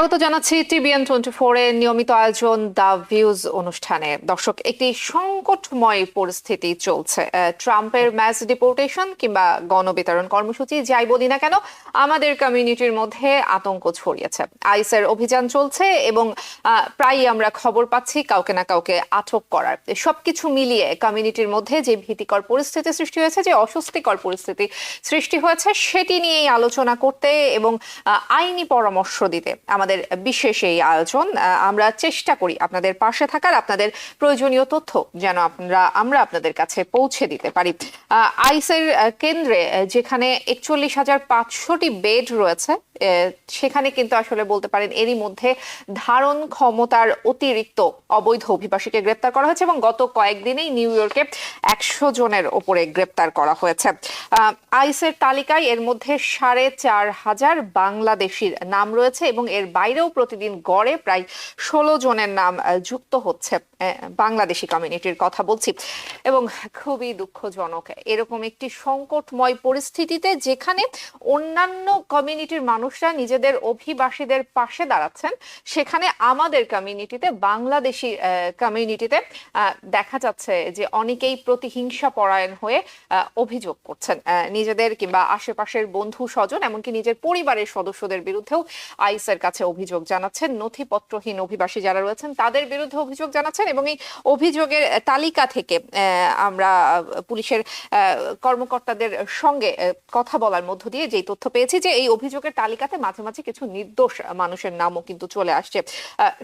স্বাগত জানাচ্ছি TVN24 এর নিয়মিত আয়োজন দ্য ভিউজ অনুষ্ঠানে। দর্শক, একটি সংকটময় পরিস্থিতি চলছে। ট্রাম্পের ম্যাস ডিপোর্টেশন কিংবা গণবিতরণ কর্মসূচি যাই বলি না কেন, আমাদের কমিউনিটির মধ্যে আতঙ্ক ছড়িয়েছে। আইসের অভিযান চলছে এবং প্রায়ই আমরা খবর পাচ্ছি কাউকে না কাউকে আটক করার। সবকিছু মিলিয়ে কমিউনিটির মধ্যে যে ভীতিকর পরিস্থিতি সৃষ্টি হয়েছে, যে অস্বস্তিকর পরিস্থিতি সৃষ্টি হয়েছে, সেটি নিয়েই আলোচনা করতে এবং আইনি পরামর্শ দিতে আমাদের বিশেষ এই আয়োজন। আমরা চেষ্টা করি আপনাদের পাশে থাকার, আপনাদের প্রয়োজনীয় তথ্য যেন আমরা আপনাদের কাছে পৌঁছে দিতে পারি। আইসের কেন্দ্রে যেখানে 41,500টি বেড রয়েছে, সেখানে কিন্তু আসলে বলতে পারেন এরই মধ্যে ধারণ ক্ষমতার অতিরিক্ত অবৈধ অভিবাসীকে গ্রেপ্তার করা হয়েছে এবং গত কয়েকদিনেই নিউ ইয়র্কে 100 জনের ওপরে গ্রেপ্তার করা হয়েছে। আইসের তালিকায় এর মধ্যে 4,500 বাংলাদেশির নাম রয়েছে এবং এর বাইরেও প্রতিদিন গড়ে প্রায় 16 জনের নাম যুক্ত হচ্ছে। বাংলাদেশি কমিউনিটির কথা বলছি। এবং খুবই দুঃখজনক, এরকম একটি সংকটময় পরিস্থিতিতে যেখানে অন্যান্য কমিউনিটির মানুষরা নিজেদের অভিবাসীদের পাশে দাঁড়াচ্ছেন, সেখানে আমাদের কমিউনিটিতে, বাংলাদেশি কমিউনিটিতে দেখা যাচ্ছে যে অনেকেই প্রতিহিংসা পরায়ণ হয়ে অভিযোগ করছেন নিজেদের কিংবা আশেপাশের বন্ধু স্বজন, এমনকি নিজের পরিবারের সদস্যদের বিরুদ্ধেও আইসের কাছে অভিযোগ জানাচ্ছেন। নথিপত্রহীন অভিবাসী যারা রয়েছেন তাদের বিরুদ্ধে অভিযোগ জানাচ্ছেন এবং এই অভিযোগের তালিকা থেকে আমরা পুলিশের কর্মকর্তাদের সঙ্গে কথা বলার মধ্য দিয়ে যেই তথ্য পেয়েছি যে এই অভিযোগের তালিকাতে মাঝে মাঝে কিছু নির্দোষ মানুষের নামও কিন্তু চলে আসছে।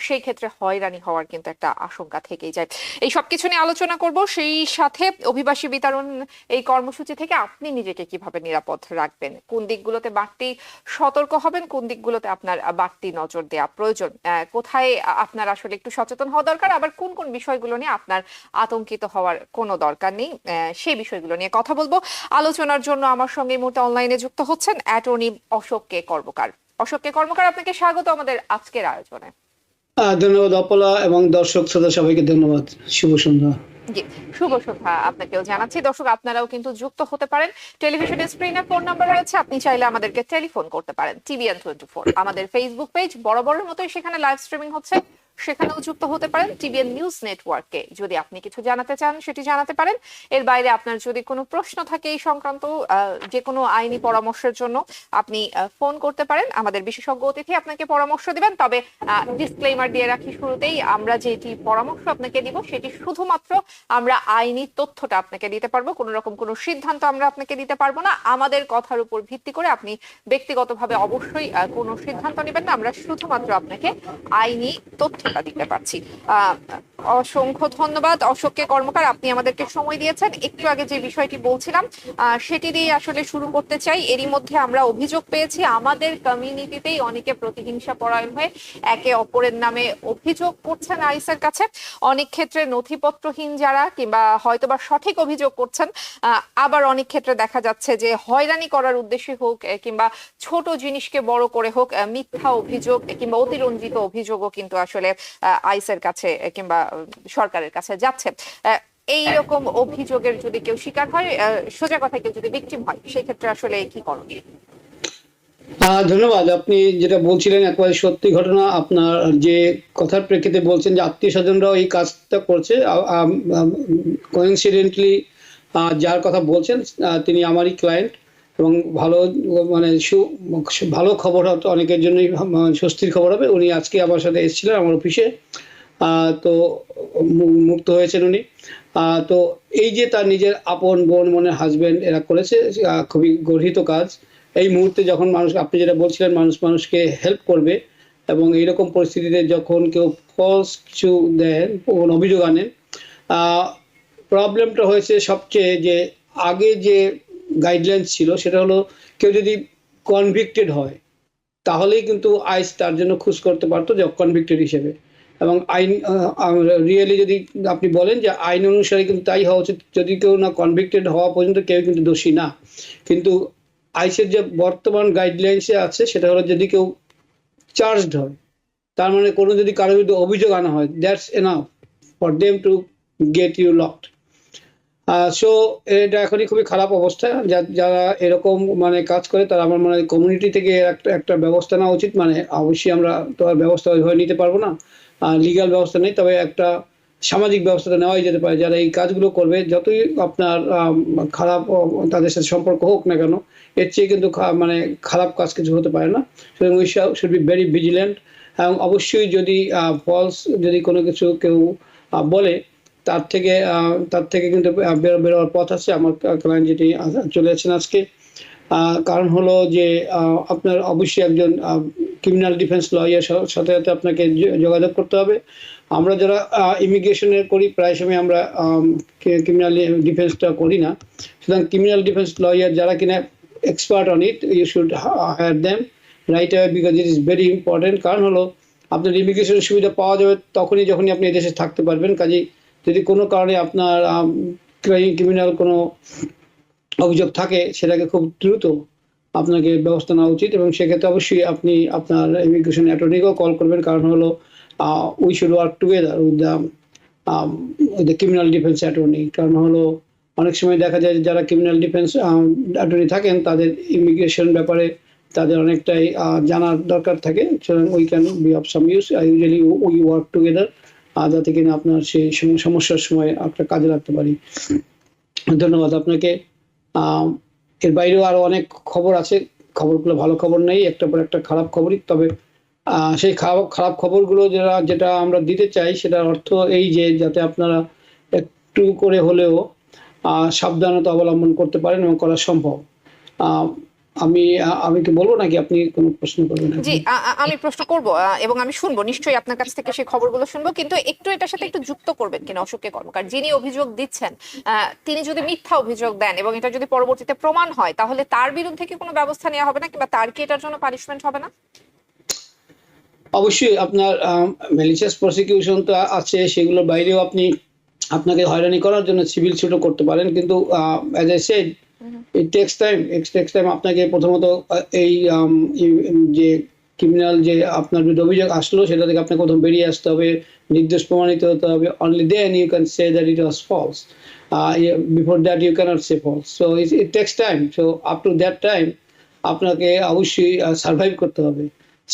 সেই ক্ষেত্রে হয়রানি হওয়ার কিন্তু একটা আশঙ্কা থেকেই যায়। এই সবকিছু নিয়ে আলোচনা করব। সেই সাথে অভিবাসী বিতরণ এই কর্মসূচি থেকে আপনি নিজেকে কিভাবে নিরাপদ রাখবেন, কোন দিকগুলোতে বাড়তি সতর্ক হবেন, কোন দিকগুলোতে আপনার বাড়তি নজর দেওয়া প্রয়োজন, কোথায় আপনার আসলে একটু সচেতন হওয়া দরকার, আবার কোন কোন বিষয়গুলো নিয়ে আপনার আতঙ্কিত হওয়ার কোনো দরকার নেই, সেই বিষয়গুলো নিয়ে কথা বলবো। আলোচনার জন্য আমার সঙ্গে এই মুহূর্তে অনলাইনে যুক্ত হচ্ছেন অ্যাটর্নি অশোক কে কর্মকার। অশোক কে কর্মকার, আপনাকে স্বাগত আমাদের আজকের আয়োজনে। ধন্যবাদ অপলা এবং দর্শক শ্রোতা সবাইকে ধন্যবাদ। শুভ সন্ধ্যা। জি, শুভ সন্ধ্যা আপনাকেও জানাচ্ছি। দর্শক, আপনারাও কিন্তু যুক্ত হতে পারেন। টেলিভিশনের স্ক্রিনে ফোন নাম্বার রয়েছে, আপনি চাইলে আমাদেরকে টেলিফোন করতে পারেন। TVN24 আমাদের ফেসবুক পেজ, বরাবরের মতোই সেখানে লাইভ স্ট্রিমিং হচ্ছে, সেখানেও যুক্ত হতে পারেন। TVN নিউজ নেটওয়ার্কে যদি আপনি কিছু জানাতে চান সেটি জানাতে পারেন। এর বাইরে আপনার যদি কোনো প্রশ্ন থাকে এই সংক্রান্ত যে কোনো আইনি পরামর্শের জন্য আপনি ফোন করতে পারেন। আমাদের বিশেষজ্ঞ অতিথি আপনাকে পরামর্শ দিবেন। তবে ডিসক্লেইমার দিয়ে রাখি শুরুতেই, আমরা যেটি পরামর্শ আপনাকে দিব সেটি শুধুমাত্র আমরা আইনি তথ্যটা আপনাকে দিতে পারবো, কোনো রকম কোনো সিদ্ধান্ত আমরা আপনাকে দিতে পারবো না। আমাদের কথার উপর ভিত্তি করে আপনি ব্যক্তিগতভাবে অবশ্যই কোনো সিদ্ধান্ত নেবেন না। আমরা শুধুমাত্র আপনাকে আইনি তথ্যটা দিতে পারছি। অসংখ্য ধন্যবাদ অশোক কে কর্মকার, আপনি আমাদেরকে সময় দিয়েছেন। একটু আগে যে বিষয়টি বলছিলাম সেটি দিয়ে আসলে শুরু করতে চাই। এরই মধ্যে আমরা অভিযোগ পেয়েছি আমাদের কমিউনিটিতেই অনেকে প্রতিহিংসা পরায়ণ হয়ে একে অপরের নামে অভিযোগ করছেন আইসের কাছে। অনেক ক্ষেত্রে নথিপত্রহীন যারা কিংবা হয়তোবা সঠিক অভিযোগ করছেন, আবার অনেক ক্ষেত্রে দেখা যাচ্ছে যে হয়রানি করার উদ্দেশ্যে হোক কিংবা ছোট জিনিসকে বড় করে হোক, মিথ্যা অভিযোগ কিংবা অতিরঞ্জিত অভিযোগও কিন্তু আসলে আইসের কাছে কিংবা সরকারের কাছে যাচ্ছে। এই রকম অভিযোগের যদি কেউ শিকার হয়, সোজা কথা কেউ যদি ভিকটিম হয়, সেই ক্ষেত্রে আসলে কি করণীয়? ধন্যবাদ। আপনি যেটা বলছিলেন একেবারে সত্যি ঘটনা। আপনার যে কথার প্রেক্ষিতে বলছেন যে আত্মীয় স্বজনরাও এই কাজটা করছে, কোইন্সিডেন্টলি যার কথা বলছেন তিনি আমারই ক্লায়েন্ট এবং ভালো মানে ভালো খবর হতো অনেকের জন্যই, স্বস্তির খবর হবে। উনি আজকে আমার সাথে এসেছিলেন আমার অফিসে, তো মুক্ত হয়েছেন উনি। তো এই যে তার নিজের আপন বোন, মনের হাজবেন্ড এরা করেছে, খুবই গর্হিত কাজ। এই মুহূর্তে যখন মানুষ, আপনি যেটা বলছিলেন, মানুষকে হেল্প করবে এবং এইরকম পরিস্থিতিতে যখন কেউ ফলস কিছু দেন, অভিযোগ আনেন, প্রবলেমটা হয়েছে সবচেয়ে যে আগে যে গাইডলাইন ছিল সেটা হলো কেউ যদি কনভিক্টেড হয় তাহলেই কিন্তু আইস তার জন্য খুশ করতে পারতো যে কনভিক্টেড হিসেবে। এবং আইন রিয়েলি যদি আপনি বলেন যে আইন অনুসারে কিন্তু তাই হওয়া উচিত, যদি কেউ না কনভিক্টেড হওয়া পর্যন্ত কেউ কিন্তু দোষী না। কিন্তু আইসের যে বর্তমান গাইডলাইন্সে আছে সেটা হলো যদি কেউ চার্জড হয়, তার মানে কোনো যদি কারোর বিরুদ্ধে অভিযোগ আনা হয়, that's enough for them to get you locked. So এটা এখনই খুবই খারাপ অবস্থা। যারা এরকম মানে কাজ করে তারা আমার মনে হয় কমিউনিটি থেকে একটা একটা ব্যবস্থা নেওয়া উচিত। মানে অবশ্যই আমরা তো আর ব্যবস্থা ওইভাবে নিতে পারবো না। লিগ্যাল ব্যবস্থা নেই। তবে একটা সামাজিক ব্যবস্থাটা নেওয়াই যেতে পারে। যারা এই কাজগুলো করবে যতই আপনার খারাপ তাদের সাথে সম্পর্ক হোক না কেন, এর চেয়ে কিন্তু মানে খারাপ কাজ কিছু হতে পারে না। সুতরাং we should be very vigilant এবং অবশ্যই যদি ফলস যদি কোনো কিছু কেউ বলে তার থেকে কিন্তু বেরোবার পথ আছে। আমার ক্লায়েন্ট যেটি চলে যাচ্ছেন আজকে, কারণ হলো যে আপনার অবশ্যই একজন ক্রিমিনাল ডিফেন্স লয়ার সাথে সাথে আপনাকে যোগাযোগ করতে হবে। আমরা যারা ইমিগ্রেশনের করি প্রায় সময় আমরা ক্রিমিনাল ডিফেন্সটা করি না। সুতরাং ক্রিমিনাল ডিফেন্স লয়ার যারা কিনা expert on it, you should hire them right away because it is very important. কারণ হলো আপনার ইমিগ্রেশনের সুবিধা পাওয়া যাবে যখনই আপনি এদেশে থাকতে পারবেন। কাজেই যদি কোনো কারণে আপনার ক্রিমিনাল কোনো অভিযোগ থাকে সেটাকে খুব দ্রুত আপনাকে ব্যবস্থা নেওয়া উচিত এবং সেক্ষেত্রে অবশ্যই আপনি আপনার ইমিগ্রেশন অ্যাটর্নিকেও কল করবেন। কারণ হলো we should work together with the criminal defence attorney. কারণ হলো অনেক সময় দেখা যায় যারা ক্রিমিনাল ডিফেন্স অ্যাটর্নি থাকেন তাদের ইমিগ্রেশন ব্যাপারে তাদের অনেকটাই জানার দরকার থাকে। We can be of some use. Usually we work together যাতে কিনা আপনার সেই সমস্যার সময় আপনার কাজে লাগতে পারি। ধন্যবাদ আপনাকে। এর বাইরেও আরো অনেক খবর আছে। খবরগুলো ভালো খবর নেই, একটা পর একটা খারাপ খবরই। তবে সেই খারাপ খবরগুলো যেটা আমরা দিতে চাই সেটার অর্থ এই যে যাতে আপনারা একটু করে হলেও সাবধানতা অবলম্বন করতে পারেন এবং করা সম্ভব। আমি কি বলবো নাকি আপনি কোনো প্রশ্ন করবেন? জি, আমি প্রশ্ন করব এবং আমি শুনবো নিশ্চয়ই আপনার কাছ থেকে সেই খবরগুলো শুনবো, কিন্তু একটু এটার সাথে একটু যুক্ত করবেন কিনা অশোক কর্মকার, যিনি অভিযোগ দিচ্ছেন তিনি যদি মিথ্যা অভিযোগ দেন এবং এটা যদি পরবর্তীতে প্রমাণ হয় তাহলে তার বিরুদ্ধে কি কোনো ব্যবস্থা নেওয়া হবে না, কিংবা তার কি এটার জন্য পানিশমেন্ট হবে না? অবশ্যই আপনার ম্যালিশিয়াস প্রসিকিউশন তো আছে, সেগুলোর বাইরেও আপনাকে হয়রানি করার জন্য সিভিল সুটও করতে পারেন। কিন্তু as I said it takes time. আপনাকে প্রথমত এই যে ক্রিমিনাল যে আপনার বিরুদ্ধে অভিযোগ আসলো সেটা থেকে আপনাকে প্রথম বেরিয়ে আসতে হবে, নির্দোষ প্রমাণিত হতে হবে। Only then you can say that it was false. Before that you can't say false. So it takes time. So up to that time আপনাকে অবশ্যই সার্ভাইভ করতে হবে।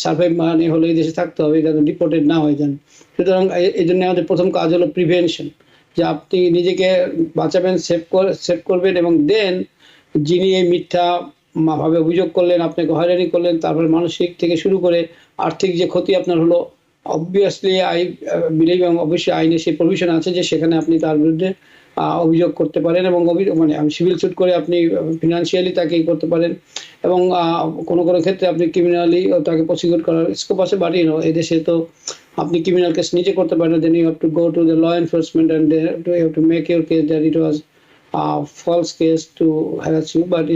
সার্ভাইভ মানে হলো এই দেশে থাকতে হবে যাতে ডিপোর্টেড না হয়ে যান। সুতরাং এই জন্য আমাদের প্রথম কাজ হলো প্রিভেনশন, যে আপনি নিজেকে বাঁচাবেন, সেভ করবেন এবং দেন যিনি এই মিথ্যা ভাবে অভিযোগ করলেন, আপনাকে হয়রানি করলেন, তারপরে মানসিক থেকে শুরু করে আর্থিক যে ক্ষতি আপনার হলো, অবভিয়াসলি আই বিলিভ এবং অবশ্যই আইনে সেই প্রভিশন আছে যে সেখানে আপনি তার বিরুদ্ধে অভিযোগ করতে পারেন এবং মানে সিভিল সুট করে আপনি ফিনান্সিয়ালি তাকে করতে পারেন এবং কোনো ক্ষেত্রে আপনি ক্রিমিনালি তাকে প্রসিকিউট করার স্কোপ আছে। বাট এই দেশে তো আপনি ক্রিমিনাল কেস নিজে করতে পারেন, then you have to go to the law enforcement and you have to make your case that it was false case to harass you. But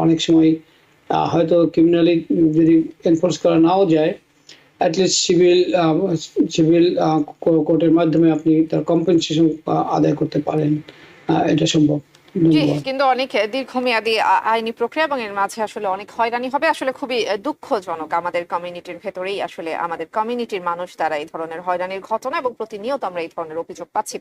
অনেক সময় হয়তো ক্রিমিনালি যদি এনফোর্স করা নাও যায়, অ্যাটলিস্ট সিভিল কোর্টের মাধ্যমে আপনি তার কম্পেনসেশন আদায় করতে পারেন। এটা সম্ভব। জি, কিন্তু অনেক দীর্ঘমেয়াদী আইনি প্রক্রিয়া এবং এর মাঝে আসলে অনেক হয়রানি হবে। আসলে খুবই দুঃখজনক, আমাদের কমিউনিটির ভেতরেই আসলে আমাদের কমিউনিটির মানুষ দ্বারা এই ধরনের হয়রানির ঘটনা এবং প্রতিনিয়ত আমরা এই ধরনের অভিযোগ পাচ্ছি।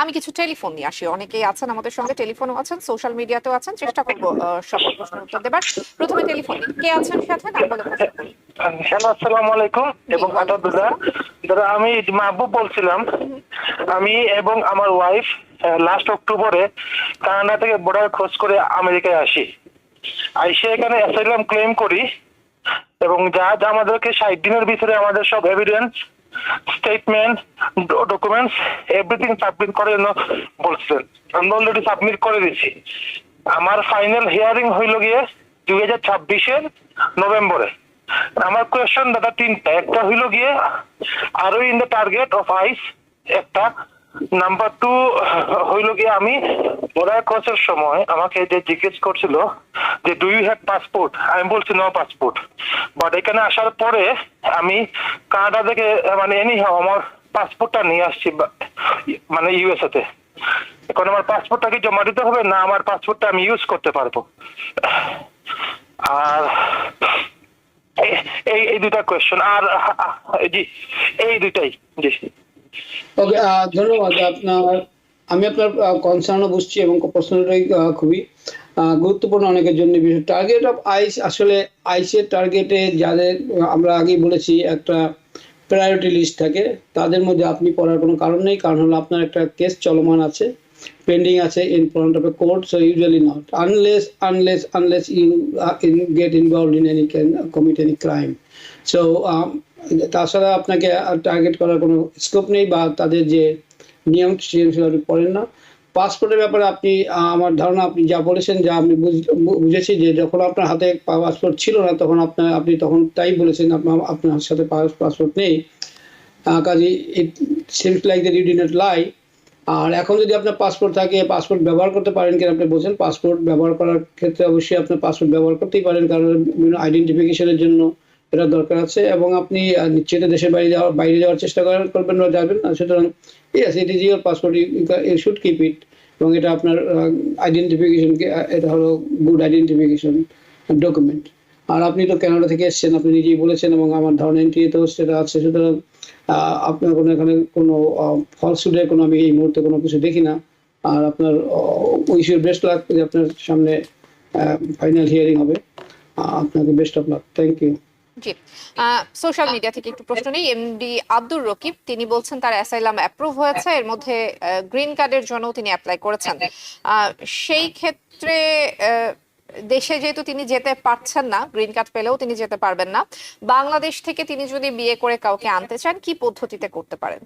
আমি কিছু টেলিফোন নিয়ে আসি, অনেকেই আছেন আমাদের সঙ্গে, টেলিফোনও আছেন, সোশ্যাল মিডিয়াতেও আছেন, চেষ্টা করবো সকল প্রশ্নের উত্তর দেবার। প্রথমে টেলিফোন কে আছেন সাথে, নাম বলে প্রশ্ন করুন। হ্যালো, আসসালামু আলাইকুম এবং দাদা আমি মাহবুব বলছিলাম। আমি এবং আমার ওয়াইফ লাস্ট অক্টোবরে কানাডা থেকে বর্ডার ক্রস করে আমেরিকায় আসি। আইসে এখানে অ্যাসাইলাম ক্লেম করি এবং যা আমাদেরকে 60 দিনের ভিতরে আমাদের সব evidence, statement, documents everything submit করার জন্য বলছিলেন। আমরা অলরেডি সাবমিট করে দিচ্ছি। আমার ফাইনাল হিয়ারিং হইল গিয়ে 2026-এর নভেম্বরে। আমার কোয়েশ্চন দাদা তিনটা। একটা হইল গিয়ে আর ইন দ্য টার্গেট অফ আইস একটা। নাম্বার 2 হইল গিয়ে আমি বর্ডার ক্রসের সময় আমাকে যে জিজ্ঞেস করছিল যে ডু ইউ হ্যাভ পাসপোর্ট, আমি বলছি নো পাসপোর্ট। বাট এখানে আসার পরে আমি কানাডা থেকে মানে আমার পাসপোর্টটা নিয়ে আসছি মানে ইউএসএ তে। এখন আমার পাসপোর্টটা কি জমা দিতে হবে না আমার পাসপোর্টটা আমি ইউজ করতে পারবো? আর এই দুটা কোয়েশ্চন। আর জি এই দুইটাই। জি ওকে, ধন্যবাদ। আপনার আমি আপনার কনসার্নও বুঝছি এবং প্রশ্নটাই খুবই গুরুত্বপূর্ণ অনেকের জন্য। টার্গেট অফ আইস, আসলে আইসের টার্গেটে যাদের আমরা আগেই বলেছি একটা প্রায়োরিটি লিস্ট থাকে, তাদের মধ্যে আপনি পড়ার কোনো কারণ নেই। কারণ হলো আপনার একটা কেস চলমান আছে, পেন্ডিং আছে in front of a court, so usually not, unless you get involved in any commit any crime. So তাছাড়া আপনাকে টার্গেট করার কোনো স্কোপ নেই, বা তাদের যে নিয়ম সেগুলো পড়েন না। পাসপোর্টের ব্যাপারে আপনি আমার ধারণা আপনি যা বলেছেন, যা আমি বুঝেছি, যে যখন আপনার হাতে পাসপোর্ট ছিল না তখন আপনি তখন তাই বলেছেন আপনার সাথে পাসপোর্ট নেই। কাজে it seems like that you did not lie. আর এখন যদি আপনার পাসপোর্ট থাকে, পাসপোর্ট ব্যবহার করতে পারেন কিনা আপনি বলছেন, পাসপোর্ট ব্যবহার করার ক্ষেত্রে অবশ্যই আপনার পাসপোর্ট ব্যবহার করতেই পারেন, কারণ বিভিন্ন আইডেন্টিফিকেশনের জন্য এটা দরকার আছে, এবং আপনি নিশ্চিত দেশের বাইরে যাওয়ার চেষ্টা করবেন বা যাবেন না। সুতরাং yes, it is your passport, you should keep it, এবং এটা আপনার আইডেন্টিফিকেশন, এটা হলো গুড আইডেন্টিফিকেশন ডকুমেন্ট। আর আপনি তো কানাডা থেকে এসেছেন, আপনি নিজেই বলেছেন, এবং আমার ধারণা এনটিএতেও সেটা আছে। সুতরাং আপনার কোনো এখানে কোনো ফলসুডের কোনো আমি এই মুহূর্তে কোনো কিছু দেখি না। আর আপনার উইশ ইউ বেস্ট লাক, আপনার সামনে ফাইনাল হিয়ারিং হবে। আপনাকে best of luck, thank you. জি, সোশ্যাল মিডিয়া থেকে একটু প্রশ্ন নেই। এমডি আব্দুর রকিব তিনি বলছেন তার অ্যাসাইলাম অ্যাপ্রুভ হয়েছে, এর মধ্যে গ্রিন কার্ডের জন্য তিনি অ্যাপ্লাই করেছেন। সেই ক্ষেত্রে দেশে যেহেতু তিনি যেতে পারছেন না, গ্রিন কার্ড পেলেও তিনি যেতে পারবেন না, বাংলাদেশ থেকে তিনি যদি বিয়ে করে কাউকে আনতে চান কি পদ্ধতিতে করতে পারেন?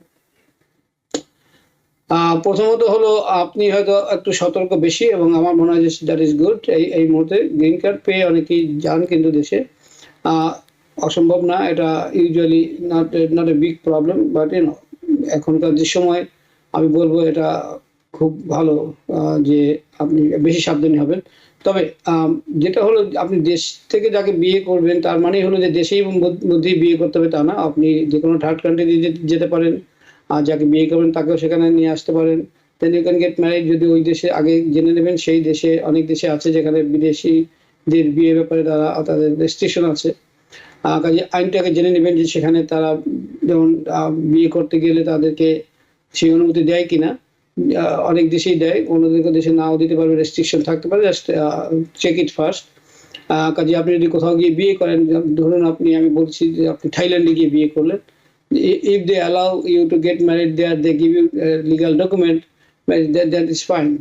প্রথমত হলো আপনি হয়তো একটু সতর্ক বেশি, এবং আমার মনে হয় যে দ্যাট ইজ গুড। এই মুহূর্তে গ্রিন কার্ড পেয়ে অনেকেই যান কিন্তু দেশে, অসম্ভব না, এটা usually not a big problem, but এখনকার যে সময় আমি বলবো এটা খুব ভালো যে আপনি বেশি সাবধানী হবেন। তবে যেটা হলো আপনি দেশ থেকে যাকে বিয়ে করবেন তার মানে হলো যে দেশেই মধ্যেই বিয়ে করতে হবে তা না, আপনি যে কোনো থার্ড কান্ট্রি যেতে পারেন, আর যাকে বিয়ে করবেন তাকেও সেখানে নিয়ে আসতে পারেন। Then you can get married, যদি ওই দেশে আগে জেনে নেবেন। সেই দেশে অনেক দেশে আছে যেখানে বিদেশিদের বিয়ে ব্যাপারে তাদের রেস্ট্রিকশন আছে, কাজে আইনটাকে জেনে নেবেন যে সেখানে তারা যেমন বিয়ে করতে গেলে তাদেরকে সেই অনুমতি দেয় কিনা। অনেক দেশেই দেয়, অন্যদের দেশে নাও দিতে পারবে, রেস্ট্রিকশন থাকতে পারে, জাস্ট চেক ইট ফার্স্ট। কাজে আপনি যদি কোথাও গিয়ে বিয়ে করেন, ধরুন আমি বলছি যে আপনি থাইল্যান্ডে গিয়ে বিয়ে করলেন, if they allow you to get married there, they give you a legal document, that is fine.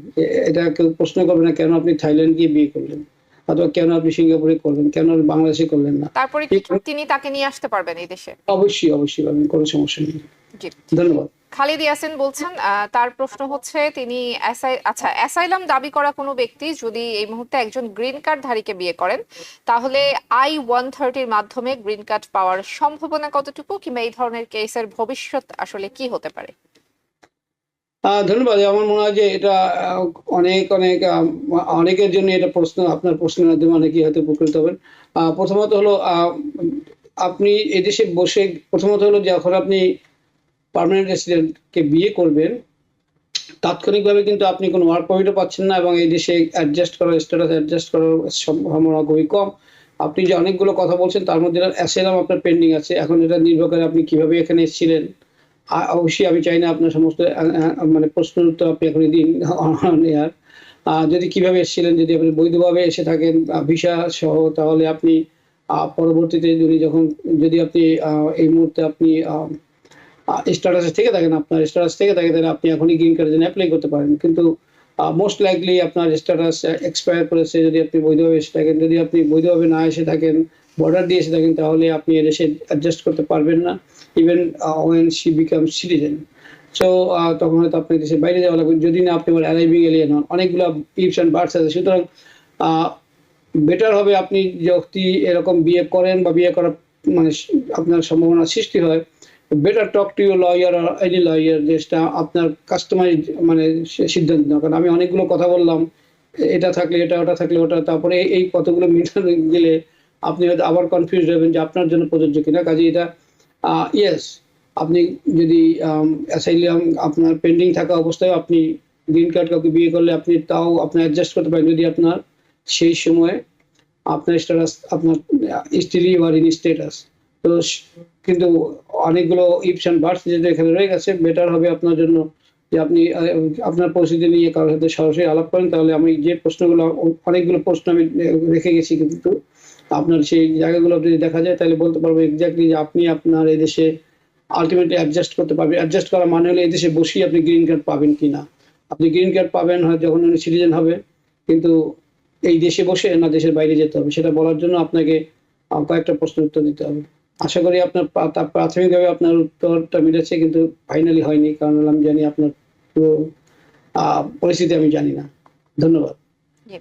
এটা কেউ প্রশ্ন করবে না কেন আপনি থাইল্যান্ড গিয়ে বিয়ে করলেন, অথবা কেন আপনি সিঙ্গাপুরে করলেন, কেন বাংলাদেশে করলেন না। তারপরে কি তিনি তাকে নিয়ে আসতে পারবেন এই দেশে? অবশ্যই পাবেন, কোনো সমস্যা নেই। জি, ধন্যবাদ। খালিদ ইয়াসিন বলছেন তার প্রশ্ন হচ্ছে তিনি অ্যাসাইলাম দাবি করা কোনো ব্যক্তি যদি এই মুহূর্তে একজন গ্রিন কার্ড ধারীকে বিয়ে করেন, তাহলে I-130 মাধ্যমে গ্রিন কার্ড পাওয়ার সম্ভাবনা কতটুকু, কিংবা এই ধরনের কেসের ভবিষ্যৎ আসলে কি হতে পারে? ধন্যবাদ। আমার মনে হয় যে এটা অনেকের জন্য এটা প্রশ্ন, আপনার প্রশ্নের মাধ্যমে অনেকেই হয়তো উপকৃত হবেন। প্রথমত হলো আপনি এদেশে বসে, প্রথমত হলো যখন আপনি পার্মানেন্ট রেসিডেন্টকে বিয়ে করবেন, তাৎক্ষণিকভাবে কিন্তু আপনি কোনো ওয়ার্ক পারমিটও পাচ্ছেন না, এবং এই দেশে স্ট্যাটাস অ্যাডজাস্ট করার সম্ভাবনা খুবই কম। আপনি যে অনেকগুলো কথা বলছেন তার মধ্যে অ্যাসাইলাম আপনার পেন্ডিং আছে, এখন এটা নির্ভর করে আপনি কিভাবে এখানে এসেছিলেন। অবশ্যই আমি চাই না আপনার সমস্ত মানে প্রশ্নের উত্তর আপনি এখনই দিন। যদি কিভাবে এসেছিলেন, যদি আপনি বৈধভাবে এসে থাকেন ভিসা সহ, তাহলে আপনি পরবর্তীতে যদি আপনি এই মুহূর্তে আপনি স্ট্যাটাসে থেকে থাকেন, আপনার স্ট্যাটাস থেকে থাকে, তাহলে আপনি এখনই গ্রিন কার্ডের জন্য অ্যাপ্লাই করতে পারেন। কিন্তু মোস্ট লাইকলি আপনার স্ট্যাটাস এক্সপায়ার করেছে যদি আপনি বৈধভাবে এসে থাকেন। যদি আপনি বৈধভাবে না এসে থাকেন, বর্ডার দিয়ে এসে থাকেন, তাহলে আপনি এদেশে অ্যাডজাস্ট করতে পারবেন না, even when she become citizen. So তখন হয়তো আপনার দেশের বাইরে যাওয়া লাগবে, যদি না আপনি অ্যারাইভিং এলিয়েন হন। অনেকগুলো ইফস অ্যান্ড বার্ডস আছে। সুতরাং বেটার হবে আপনি যদি এরকম বিয়ে করেন বা বিয়ে করার মানে আপনার সম্ভাবনা সৃষ্টি হয়, better talk to your lawyer আর এনি লয়ার, যেটা আপনার কাস্টমাইজ মানে সিদ্ধান্ত নেওয়া। কারণ আমি অনেকগুলো কথা বললাম, এটা থাকলে এটা, ওটা থাকলে ওটা, তারপরে এই কতগুলো মিটানো গেলে আপনি হয়তো আবার কনফিউজ হবেন যে আপনার জন্য প্রযোজ্য কিনা। কাজে এটা ইয়েস, আপনি যদি অ্যাসাইলাম আপনার পেন্ডিং থাকা অবস্থায় আপনি গ্রিন কার্ড কাউকে বিয়ে করলে আপনি তাও আপনি অ্যাডজাস্ট করতে পারেন, যদি আপনার সেই সময়ে আপনার স্ট্যাটাস আপনার still you are in status. তো কিন্তু অনেকগুলো ইফস অ্যান্ড বার্ডস যেটা এখানে রয়ে গেছে, বেটার হবে আপনার জন্য যে আপনি আপনার পরিস্থিতি নিয়ে কারোর সাথে সরাসরি আলাপ করেন, তাহলে আমি যে প্রশ্নগুলো অনেকগুলো প্রশ্ন আমি রেখে গেছি, কিন্তু আপনার সেই জায়গাগুলো যদি দেখা যায় তাহলে বলতে পারবো এক্স্যাক্টলি যে আপনি আপনার এই দেশে আলটিমেটলি অ্যাডজাস্ট করতে পারবেন। অ্যাডজাস্ট করা মানে হলো এই দেশে বসেই আপনি গ্রিন কার্ড পাবেন কিনা। আপনি গ্রিন কার্ড পাবেন হয় যখন উনি সিটিজেন হবে, কিন্তু এই দেশে বসে না দেশের বাইরে যেতে হবে, সেটা বলার জন্য আপনাকে কয়েকটা প্রশ্নের উত্তর দিতে হবে। আশা করি আপনার প্রাথমিকভাবে আপনার উত্তরটা মিলেছে, কিন্তু ফাইনালি হয়নি, কারণ আমি জানি আপনার পুরো পরিস্থিতি আমি জানি না। ধন্যবাদ। জি,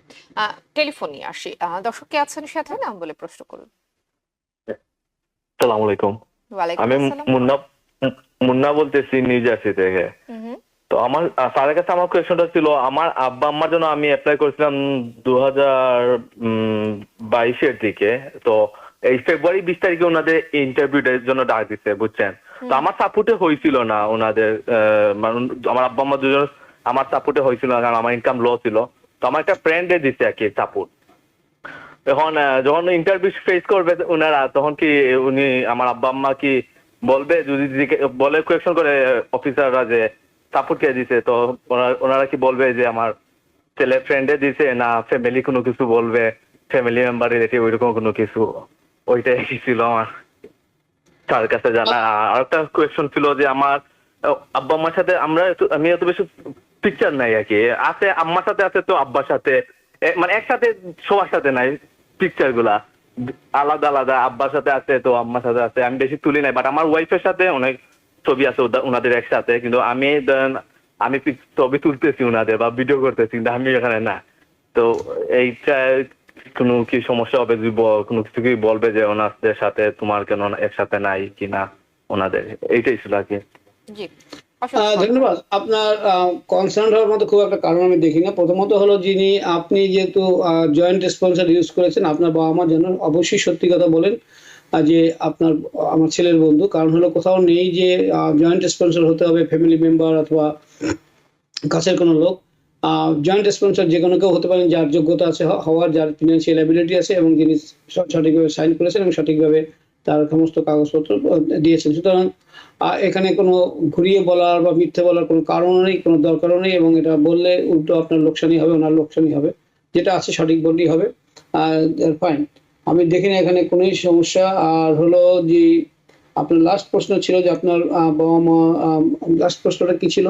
টেলিফোন নিয়ে আসি। দর্শক কে আছেন সাথে, নাম বলে প্রশ্ন করুন। আসসালামু আলাইকুম। ওয়ালাইকুম আমি আসসালাম। মুন্না বলতেছি নিউ জার্সি থেকে। হুম। তো আমার স্যারের কাছে আমার কোয়েশনটা ছিল, আমার আব্বা আম্মার জন্য আমি অ্যাপ্লাই করেছিলাম 2022-এর দিকে। তো এই ফেব্রুয়ারি 20 তারিখে ওনাদের ইন্টারভিউটার জন্য ডাক দিতে, বুঝছেন। তো আমার সাপোর্টে হয়েছিল না ওনাদের, আমার আব্বা আম্মা দুজন আমার সাপোর্টে হয়েছিল না, কারণ আমার ইনকাম লো ছিল। তো আমার একটা ফ্রেন্ডে দিচ্ছে আর কি সাপোর্ট। এখন যখন ইন্টারভিউ ফেস করবে ওনারা, তখন কি উনি আমার আব্বা আম্মা কি বলবে, যদি বলে কোয়েকশন করে অফিসাররা যে সাপোর্ট কে দিছে, তো ওনারা কি বলবে যে আমার ছেলে ফ্রেন্ডে দিছে, না ফ্যামিলি কোনো কিছু বলবে, ফ্যামিলি মেম্বার রিলেটিভ ওইরকম কোনো কিছু? ওইটাই কি ছিল আমার তার কাছে জানা। আর একটা কোয়েশ্চন ছিল যে আমার আব্বা আম্মার সাথে আমি এত বেশি পিকচার নাই আর কি, আছে আম্মার সাথে আছে, তো আব্বার সাথে মানে একসাথে সবার সাথে নাই পিকচার গুলা, আলাদা আলাদা। আব্বার সাথে আছে তো আম্মার সাথে আছে, আমি বেশি তুলি নাই। বাট আমার ওয়াইফের সাথে অনেক ছবি আছে ওনাদের একসাথে, কিন্তু আমি ছবি তুলতেছি ওনাদের বা ভিডিও করতেছি, কিন্তু আমি এখানে না। তো এইটা কোনো কি সমস্যা হবে যদি কোনো কিছু কি বলবে যে ওনাদের সাথে তোমার কেন একসাথে নাই কিনা ওনাদের? এইটাই ছিল আর কি। জি, অসংখ্য ধন্যবাদ। আপনার কনসার্ন হওয়ার মতো খুব একটা কারণ আমি দেখি না। প্রথমত হলো, আপনি যেহেতু জয়েন্ট স্পন্সর ইউজ করেছেন, আপনার বাবা মা যেন অবশ্যই সত্যি কথা বলেন যে আমার ছেলের বন্ধু। কারণ হলো, কোথাও নেই যে জয়েন্ট স্পন্সর হতে হবে ফ্যামিলি মেম্বার অথবা কাছের কোনো লোক। জয়েন্ট স্পন্সর যে কোনো কেউ হতে পারেন, যার যোগ্যতা আছে হওয়ার, যার ফিনান্সিয়াল অ্যাবিলিটি আছে এবং যিনি সঠিকভাবে সাইন করেছেন এবং সঠিকভাবে তার সমস্ত কাগজপত্র দিয়েছেন। সুতরাং এখানে কোনো ঘুরিয়ে বলার বা মিথ্যে বলার কোনো কারণ নেই, কোনো দরকারও নেই, এবং এটা বললে উল্টো আপনার লোকসানই হবে, ওনার লোকসানই হবে। যেটা আছে সঠিক বললেই হবে। ফাইন, আমি দেখি না এখানে কোনোই সমস্যা। আর হলো যে আপনার লাস্ট প্রশ্ন ছিল যে আপনার বাবা মা, লাস্ট প্রশ্নটা কি ছিল?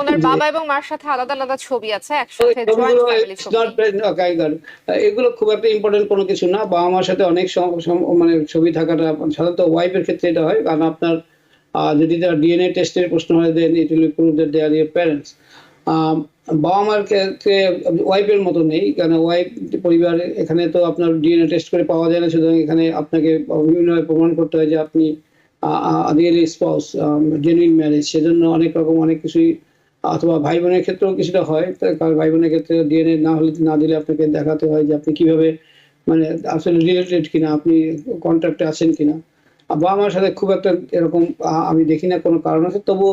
ওনার বাবা এবং মার সাথে আলাদা আলাদা ছবি আছে, একসাথে জয়েন্ট ফ্যামিলি ছবি। এগুলো খুব একটা ইম্পর্টেন্ট কোনো কিছু না। বাবা মার সাথে অনেক মানে ছবি থাকাটা সাধারণত ওয়াইফের ক্ষেত্রে এটা হয়, কারণ আপনার যদি ডিএনএ টেস্টের প্রশ্ন হয়, then it will prove that they are your parents. বাবা মার ক্ষেত্রে ওয়াইফের মতো নেই, কারণ ওয়াইফ পরিবার, এখানে তো আপনার ডিএনএ টেস্ট করে পাওয়া যায় না। সুতরাং এখানে আপনাকে বিভিন্নভাবে প্রমাণ করতে হয় যে আপনি রিয়েলি স্পাউস, জেনুইন ম্যারেজ। সেজন্য অনেক রকম অনেক কিছুই, অথবা ভাই বোনের ক্ষেত্রেও কিছুটা হয়। কারণ ভাই বোনের ক্ষেত্রে ডিএনএ না দিলে আপনাকে দেখাতে হয় যে আপনি কিভাবে মানে আসলে রিলেটেড কিনা, আপনি কন্ট্যাক্টে আছেন কিনা। বাবা মার সাথে খুব একটা এরকম আমি দেখি না কোনো কারণ আছে। তবু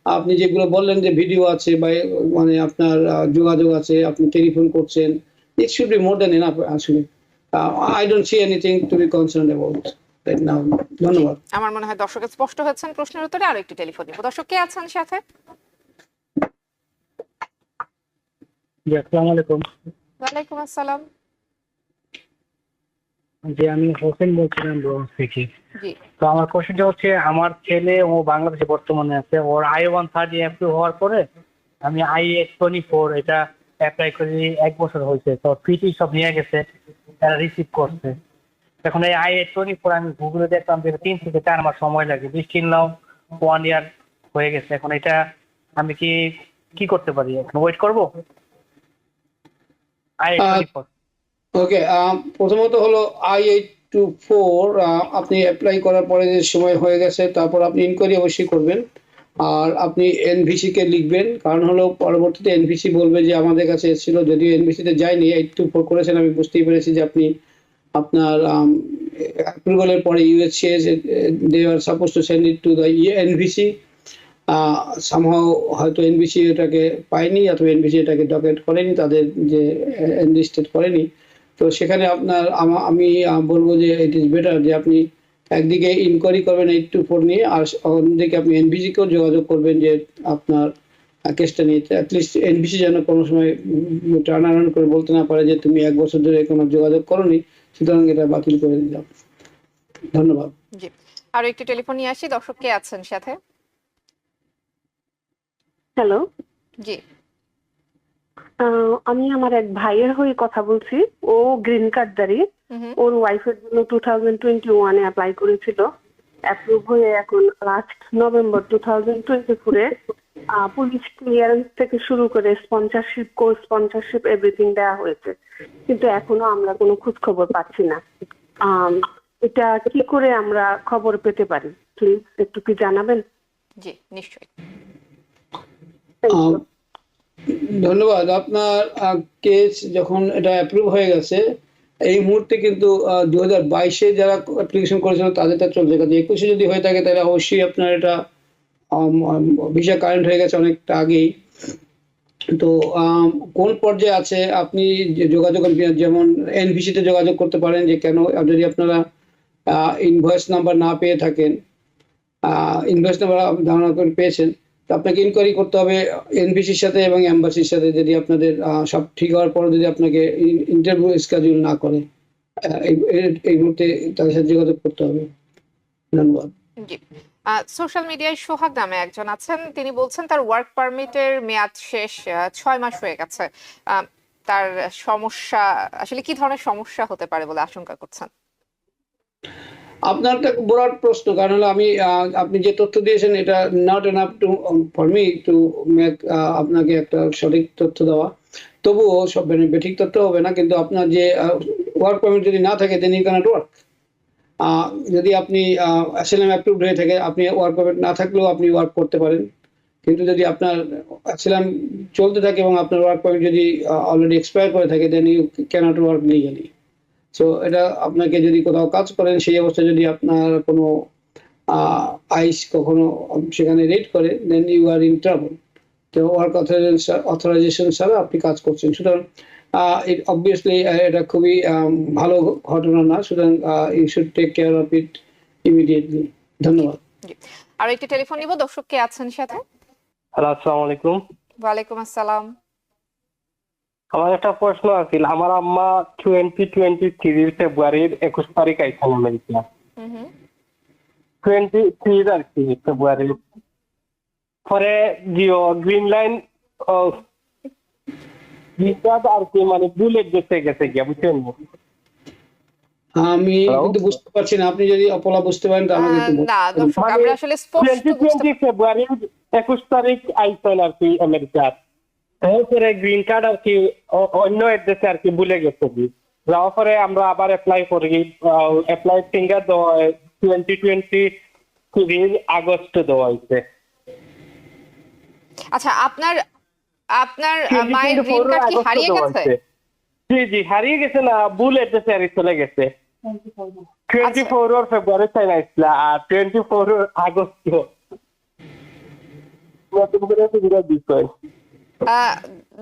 আপনি যেগুলো বললেন যে ভিডিও আছে বা মানে আপনার যোগাযোগ আছে, আপনি টেলিফোন করছেন, it should be more than enough আসলে। I don't see anything to be concerned about right now. ধন্যবাদ। আমার মনে হয় দর্শকের স্পষ্ট হয়েছেন প্রশ্নের উত্তরে। আরো একটি টেলিফোন নিব। দর্শক কে আছেন সাথে? জি, আসসালামু আলাইকুম। ওয়ালাইকুম আসসালাম। জি, আমি হোসেন বলছিলাম ব্রঞ্জ থেকে। জি, তো আমার কোশ্চেনটা হচ্ছে, আমার ছেলে ও বাংলাদেশে বর্তমানে আছে, ওর I-130 অ্যাপ্রুভ হওয়ার পরে আমি I-24 এটা অ্যাপ্লাই করি, 1 বছর হয়েছে। তো ফিটি সব নিয়ে গেছে, তারা রিসিভ করছে। এখন এই I-24 আমি গুগলে দেখলাম যে 3 থেকে 4 মাস সময় লাগে, স্টিল নাও 1 ইয়ার হয়ে গেছে। এখন এটা আমি কি করতে পারি? এখন ওয়েট করবো I-24? ওকে, প্রথমত হলো I-824 আপনি অ্যাপ্লাই করার পরে যে সময় হয়ে গেছে, তারপর আপনি ইনকোয়ারি অবশ্যই করবেন। আর আপনি এনভিসি কে লিখবেন, কারণ হলো পরবর্তীতে এনভিসি বলবে যে আমাদের কাছে এসেছিল, যদিও এনভিসিতে যায়নি, 824 করেছেন। আমি বুঝতেই পেরেছি যে আপনি আপনার অ্যাপ্রুভালের পরে USCIS they are suppose to send it to the NVC. Somehow হয়তো এনবিসি এটাকে পায়নি, অথবা এনবিসি এটাকে ডকেট করেনি, তাদের যে এনলিস্টেড করেনি। তো সেখানে আপনার আমি বলবো যে ইট ইজ বেটার যে আপনি একদিকে ইনকোয়ারি করবেন 824 নিয়ে, আর অন্যদিকে আপনি এনবিসিকেও যোগাযোগ করবেন যে আপনার কেসটা নিয়ে, অ্যাটলিস্ট এনবিসি যেন কোনো সময় টার্ন অ্যারাউন্ড করে বলতে না পারে যে তুমি 1 বছর ধরে কোনো যোগাযোগ করোনি, সুতরাং এটা বাতিল করে দিলাম। ধন্যবাদ। জি, আরো একটি টেলিফোন নিয়ে আসি। দর্শক কে আছেন সাথে? হ্যালো, জি। আমি আমার এক ভাইয়ের হয়ে কথা বলছি। ও গ্রিন কার্ডধারী। হুম। ওর ওয়াইফের জন্য 2021 অ্যাপ্লাই করেছিল। অ্যাপ্রুভ হয়ে এখন লাস্ট নভেম্বর 2024 পুলিশ ক্লিয়ারেন্স থেকে শুরু করে স্পন্সরশিপ, কোর্স স্পন্সরশিপ এভরিথিং দেওয়া হয়েছে, কিন্তু এখনো আমরা কোনো খোঁজ খবর পাচ্ছি না। এটা কি করে আমরা খবর পেতে পারি, প্লিজ একটু কি জানাবেন? জি, নিশ্চয়ই। Thank you. ধন্যবাদ। আপনার কেস যখন এটা অ্যাপ্রুভ হয়ে গেছে, এই মুহূর্তে কিন্তু 2022-এ যারা অ্যাপ্লিকেশন করেছিল তাদেরটা চলছে। কাজে 21-এ যদি হয়ে থাকে তাহলে অবশ্যই আপনার এটা ভিসা কারেন্ট হয়ে গেছে অনেকটা আগেই। তো কোন পর্যায়ে আছে আপনি যে যোগাযোগ, যেমন এনভিসিতে যোগাযোগ করতে পারেন, যে কেন যদি আপনারা ইনভয়েস নাম্বার না পেয়ে থাকেন, ইনভয়েস নাম্বার ধারণা করে পেয়েছেন, তো আপনাকে ইনকোয়ারি করতে হবে এনভিসির সাথে এবং এম্বাসির সাথে। যদি আপনাদের সব ঠিক হওয়ার পর যদি আপনাকে ইন্টারভিউ স্কেডিউল না করে, এই মুহূর্তে তাদের সাথে যোগাযোগ করতে হবে। ধন্যবাদ। জি, সোশ্যাল মিডিয়ায় সোহাগ নামে একজন আছেন, তিনি বলছেন তার ওয়ার্ক পারমিটের মেয়াদ শেষ, 6 মাস হয়ে গেছে। তার সমস্যা আসলে কি ধরনের সমস্যা হতে পারে বলে আশঙ্কা করছেন? আপনার একটা ব্রড প্রশ্ন, কারণ হলো আমি আপনি যে তথ্য দিয়েছেন এটা not enough to for me to make আপনাকে একটা সঠিক তথ্য দেওয়া। তবুও সব বেঠিক তথ্য হবে না, কিন্তু আপনার যে ওয়ার্ক পারমিট যদি না থাকে দেন ইউ ক্যানট ওয়ার্ক। যদি আপনি অ্যাসাইলাম অ্যাপ্রুভড হয়ে থাকে, আপনি ওয়ার্ক পারমিট না থাকলেও আপনি ওয়ার্ক করতে পারেন। কিন্তু যদি আপনার অ্যাসাইলাম চলতে থাকে এবং আপনার ওয়ার্ক পারমিট যদি অলরেডি এক্সপায়ার করে থাকে, then you can't work legally. So এটা আপনাকে যদি কোথাও কাজ করেন, সেই অবস্থায় যদি আপনার কোনো আইস কখনো সেখানে রেড করে, then you are in trouble. তো ওয়ার্ক অথরাইজেশন ছাড়া আপনি কাজ করছেন, সুতরাং অবভিয়াসলি এটা খুবই ভালো ঘটনা না, সুতরাং you should take care of it immediately. ধন্যবাদ। জি, আরো একটি টেলিফোন নিব। দর্শক কে আছেন সাথে? হ্যালো, আসসালামু আলাইকুম। ওয়ালাইকুম আসসালাম। আমার একটা প্রশ্ন আছিল। আমার আম্মা 2023 ফেব্রুয়ারির 21 তারিখ আইছেন আমেরিকা। হুম। 23 আর কি ফেব্রুয়ারি। পরে জিও গ্রিন লাইন ভিসা আর কি মানে বুলেট গেছে গিয়া, বুঝছেন? আমি Hello? কিন্তু বুঝতে পারছি না, আপনি যদি অপলা বুঝতে পারেন তো আমাকে একটু না বলুন। দর্শক, মানে আমরা আসলে স্পষ্ট বুঝতে 2020 ফেব্রুয়ারি 21 তারিখ আইছেন আর কি আমেরিকার। তারপরে গ্রিন কার্ড আর কি অন্য অ্যাড্রেসে আর কি ভুলে গেছে কি। যাওয়ার পরে আমরা আবার অ্যাপ্লাই করি। অ্যাপ্লাই ফিঙ্গার দেওয়া 2023 আগস্টে দেওয়া হয়েছে। আচ্ছা, আপনার মায়ের গ্রিন কার্ড কি হারিয়ে গেছে? জি হারিয়ে গেছে না, ভুল অ্যাড্রেসে আর চলে গেছে। 24 ফেব্রুয়ারি তাই আসছিল, আর 24 আগস্ট নতুন করে সুবিধা দিচ্ছে।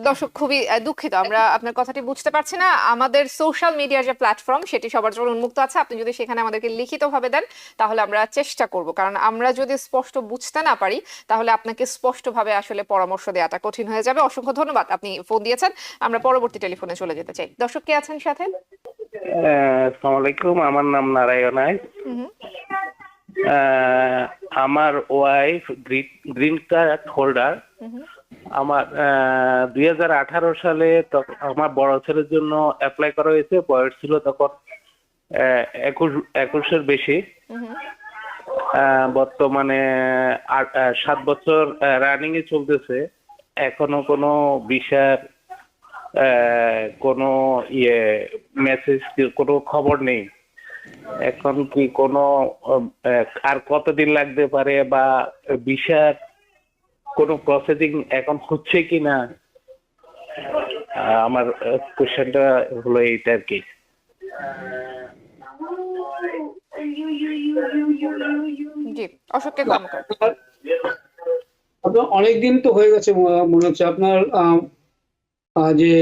দর্শক, খুবই দুঃখিত, আমরা আপনার কথাটি বুঝতে পারছি না। আমাদের সোশ্যাল মিডিয়ার যে প্ল্যাটফর্ম সেটি সবার জন্য উন্মুক্ত আছে। আপনি যদি সেখানে আমাদেরকে লিখিতভাবে দেন তাহলে আমরা চেষ্টা করব, কারণ আমরা যদি স্পষ্ট বুঝতে না পারি তাহলে আপনাকে স্পষ্টভাবে আসলে পরামর্শ দেওয়াটা কঠিন হয়ে যাবে। অসংখ্য ধন্যবাদ, আপনি ফোন দিয়েছেন। আমরা পরবর্তী টেলিফোনে চলে যেতে চাই। দর্শক কে আছেন সাথে? আসসালামু আলাইকুম, আমার নাম নারায়ণ আই। আমার ওয়াইফ গ্রিন কার্ড হোল্ডার। আমার 2018 সালে আমার বড় ছেলের জন্য অ্যাপ্লাই করা হয়েছে। বয়স ছিল তখন 21-এর বেশি। বর্তমানে 7 বছর রানিং এ চলতেছে। এখনো কোনো ভিসার কোনো মেসেজ, কোনো খবর নেই। এখন কি কোনো আর কতদিন লাগতে পারে, বা ভিসার কোনো প্রসেসিং এখন হচ্ছে কিনা, আমার কোশ্চেনটা হলো এইটা আর কি। জি, অশোককে কর্মকার। আপনার অনেকদিন তো হয়ে গেছে মনে হচ্ছে। আপনার যে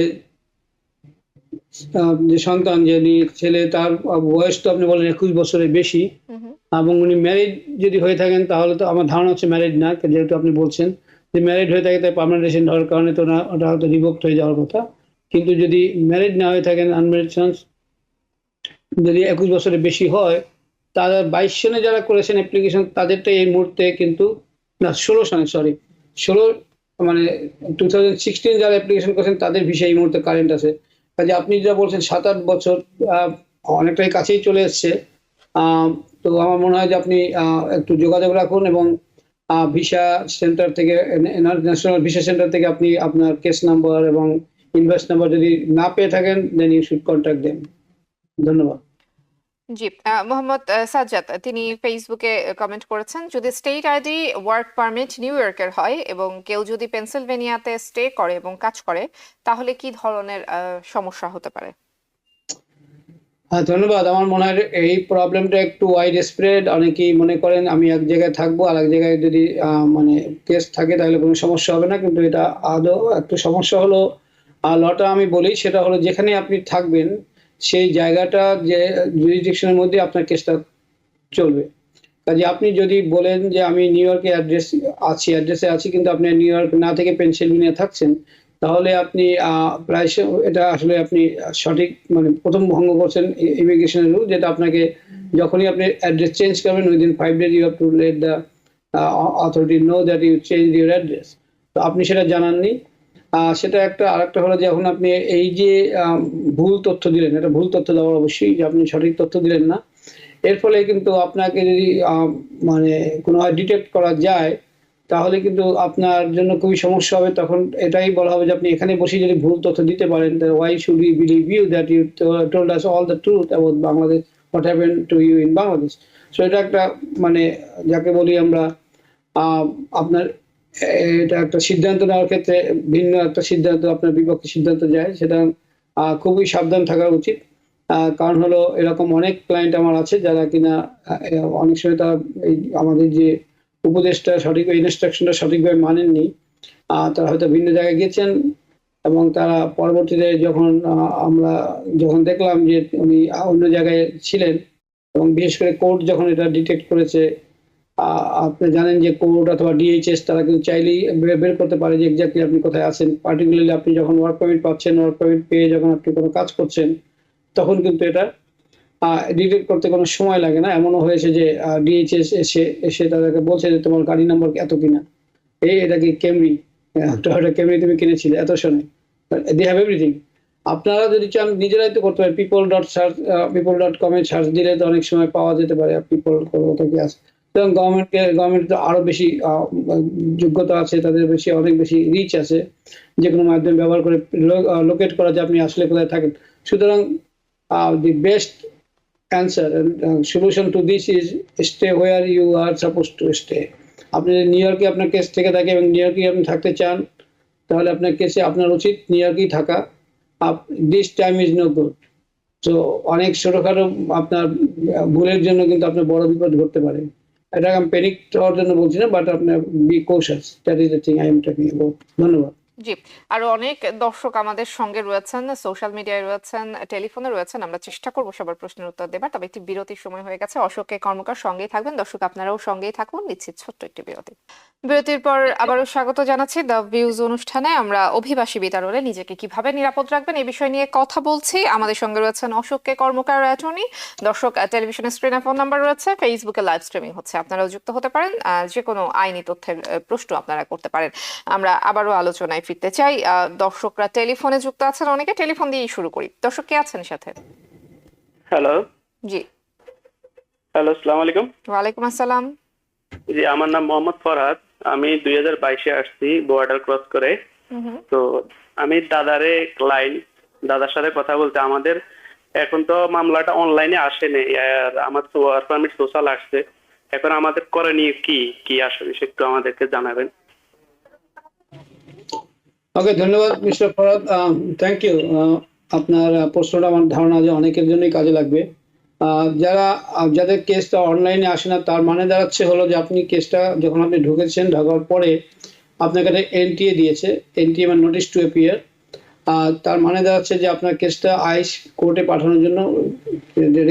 সন্তান, যে ছেলে, তার বয়স তো আপনি বলেন 21 বছরের বেশি, এবং উনি ম্যারিড যদি হয়ে থাকেন তাহলে তো আমার ধারণা হচ্ছে ম্যারিড না, যেহেতু আপনি বলছেন যদি ম্যারিড হয়ে থাকে তাই পার্মানেন্ট রেসিডেন্ট হওয়ার কারণে তো না, ওটা হয়তো রিভোক্ট হয়ে যাওয়ার কথা। কিন্তু যদি ম্যারিড না হয়ে থাকেন, আনম্যারিড চান্স যদি 21 বছরের বেশি হয়, তারা 22 সনে যারা করেছেন অ্যাপ্লিকেশন তাদেরটা এই মুহূর্তে কিন্তু, না 16 সনে, সরি 16 মানে 2016 যারা অ্যাপ্লিকেশন করেছেন তাদের ভিসা এই মুহূর্তে কারেন্ট আছে। কাজে আপনি যেটা বলছেন 7-8 বছর অনেকটাই কাছেই চলে এসছে। তো আমার মনে হয় যে আপনি একটু যোগাযোগ রাখুন এবং ভিসা সেন্টার থেকে, ন্যাশনাল ভিসা সেন্টার থেকে আপনি আপনার কেস নাম্বার এবং ইনভয়েস নাম্বার যদি না পেয়ে থাকেন, then you should contact them. ধন্যবাদ। জি, মোহাম্মদ সাজ্জাদ তিনি ফেসবুকে কমেন্ট করেছেন, যদি state ID work permit new ইয়র্কের হয় এবং কেউ যদি পেনসিলভেনিয়াতে স্টে করে এবং কাজ করে, তাহলে কি ধরনের সমস্যা হতে পারে? হ্যাঁ, ধন্যবাদ। আমার মনে হয় এই প্রবলেমটা একটু ওয়াইড স্প্রেড। অনেকেই মনে করেন আমি এক জায়গায় থাকবো, আর এক জায়গায় যদি মানে কেস থাকে তাহলে কোনো সমস্যা হবে না, কিন্তু এটা আদৌ একটু সমস্যা হলো। লটা আমি বলি, সেটা হলো যেখানে আপনি থাকবেন সেই জায়গাটা যে জুরিসডিকশনের মধ্যে আপনার কেসটা চলবে। কাজে আপনি যদি বলেন যে আমি নিউ ইয়র্কে অ্যাড্রেসে আছি কিন্তু আপনি নিউ ইয়র্ক না থেকে পেনসিলভেনিয়া থাকছেন, তাহলে আপনি প্রায় এটা আসলে আপনি সঠিক মানে প্রথম ভঙ্গ করছেন ইমিগ্রেশনের রুল, যেটা আপনাকে যখনই আপনি অ্যাড্রেস চেঞ্জ করবেন within 5 days you have to let the authority know that you change your address. তো আপনি সেটা জানাননি। সেটা একটা। আরেকটা হলো যখন আপনি এই যে ভুল তথ্য দিলেন, এটা ভুল তথ্য দেওয়ার অবশ্যই, যে আপনি সঠিক তথ্য দিলেন না, এর ফলে কিন্তু আপনাকে যদি মানে কোনো ডিটেক্ট করা যায় তাহলে কিন্তু আপনার জন্য খুবই সমস্যা হবে। তখন এটাই বলা হবে যে আপনি এখানে বসে যদি ভুল তথ্য দিতে পারেন, why should we believe you that you told us all the truth about Bangladesh, what happen to you in Bangladesh. So এটা একটা মানে যাকে বলি আমরা আপনার এটা একটা সিদ্ধান্ত নেওয়ার ক্ষেত্রে ভিন্ন একটা সিদ্ধান্ত, আপনার বিপক্ষে সিদ্ধান্ত যায়, সেটা খুবই সাবধান থাকা উচিত। কারণ হলো এরকম অনেক ক্লায়েন্ট আমার আছে যারা কিনা অনেক সময় তারা এই আমাদের যে উপদেশটা সঠিক, ইনস্ট্রাকশনটা সঠিকভাবে মানেননি। তারা হয়তো ভিন্ন জায়গায় গেছেন এবং তারা পরবর্তীতে যখন আমরা যখন দেখলাম যে উনি অন্য জায়গায় ছিলেন, এবং বিশেষ করে কোর্ট যখন এটা ডিটেক্ট করেছে, আপনি জানেন যে কোর্ট অথবা ডিএইচএস তারা কিন্তু চাইলেই বের করতে পারে যে এক্স্যাক্টলি আপনি কোথায় আছেন। পার্টিকুলারলি আপনি যখন ওয়ার্ক পারমিট পাচ্ছেন, ওয়ার্ক পারমিট পেয়ে যখন আপনি কোনো কাজ করছেন, তখন কিন্তু এটা ডিটেক্ট করতে কোনো সময় লাগে না। এমনও হয়েছে যে ডিএইচএস এসে তাদেরকে বলছে যে তোমার গাড়ি নাম্বার এত কিনা, এটা কি ক্যামরি, টয়োটা ক্যামরি তুমি কিনেছিলে এত সনে, দে হ্যাভ এভরিথিং। আপনারা যদি চান নিজেরাই তো করতে পারেন। people.com এ সার্চ দিলে তো অনেক সময় পাওয়া যেতে পারে পিপল কোথা কি আছে। এবং গভর্নমেন্ট তো আরো বেশি যোগ্যতা আছে, তাদের বেশি অনেক বেশি রিচ আছে, যে কোনো মাধ্যম ব্যবহার করে লোকেট করা যায় আপনি আসলে কোথায় থাকেন। সুতরাং the best answer and solution to this is stay where you are supposed to stay. আপনি নিউ ইয়র্কে আপনার কেস থেকে থাকে এবং নিউ ইয়র্কে আপনি থাকতে চান, তাহলে আপনার কেসে আপনার উচিত নিউ ইয়র্কেই থাকা। This time is no good. তো অনেক ছোটখাটো আপনার ভুলের জন্য কিন্তু আপনার বড় বিপদ ঘটতে পারে। এটা আমি প্যানিক হওয়ার জন্য বলছি না, বাট আপনার be cautious, that is the thing I am talking about. ধন্যবাদ। জি, আরো অনেক দর্শক আমাদের সঙ্গে রয়েছেন, সোশ্যাল মিডিয়ায় রয়েছেন, টেলিফোনে রয়েছেন। আমরা চেষ্টা করবো সবার প্রশ্নের উত্তর দেবার, তবে একটি বিরতির সময় হয়ে গেছে। অশোক কে কর্মকার সঙ্গেই থাকবেন। দর্শক আপনারাও সঙ্গেই থাকুন, নিচ্ছি ছোট্ট একটি বিরতি। বিরতির পর আবারও স্বাগত জানাচ্ছি দ্য ভিউজ অনুষ্ঠানে। আমরা অভিবাসী বিতাড়নে নিজেকে কিভাবে নিরাপদ রাখবেন এই বিষয় নিয়ে কথা বলছি। আমাদের সঙ্গে রয়েছেন অশোক কে কর্মকার অ্যাটর্নি। দর্শক টেলিভিশনের স্ক্রিনে ফোন নাম্বার রয়েছে, ফেসবুকে লাইভ স্ট্রিমিং হচ্ছে, আপনারাও যুক্ত হতে পারেন, যে কোনো আইনি তথ্যের প্রশ্ন আপনারা করতে পারেন। আমরা আবারও আলোচনায় ফিরতে চাই। দর্শকরা টেলিফোনে যুক্ত আছেন, অনেকে টেলিফোন দিয়েই শুরু করি। দর্শক কে আছেন সাথে? হ্যালো। জি, হ্যালো, আসসালামু আলাইকুম। ওয়ালাইকুম আসসালাম। জি, আমার নাম মোহাম্মদ ফরহাদ। আমি 2022-এ আসছি বর্ডার ক্রস করে। তো আমি দাদার সাথে কথা বলতে, আমাদের এখন তো মামলাটা অনলাইনে আসেনি, আর আমার তো ওয়ার্ক পারমিট সোশ্যাল আসছে। এখন আমাদের করণীয় কি আসলে একটু আমাদেরকে জানাবেন। ওকে, ধন্যবাদ মিস্টার ফরহাদ, থ্যাংক ইউ। আপনার প্রশ্নটা আমার ধারণা যে অনেকের জন্যই কাজে লাগবে। যাদের কেসটা অনলাইনে আসে না, তার মানে দাঁড়াচ্ছে হলো যে আপনি কেসটা যখন আপনি ঢোকার পরে আপনাকে একটা এনটিএ দিয়েছে, এনটিএ মানে নোটিশ টু অ্যাপিয়ার। তার মানে দাঁড়াচ্ছে যে আপনার কেসটা আইস কোর্টে পাঠানোর জন্য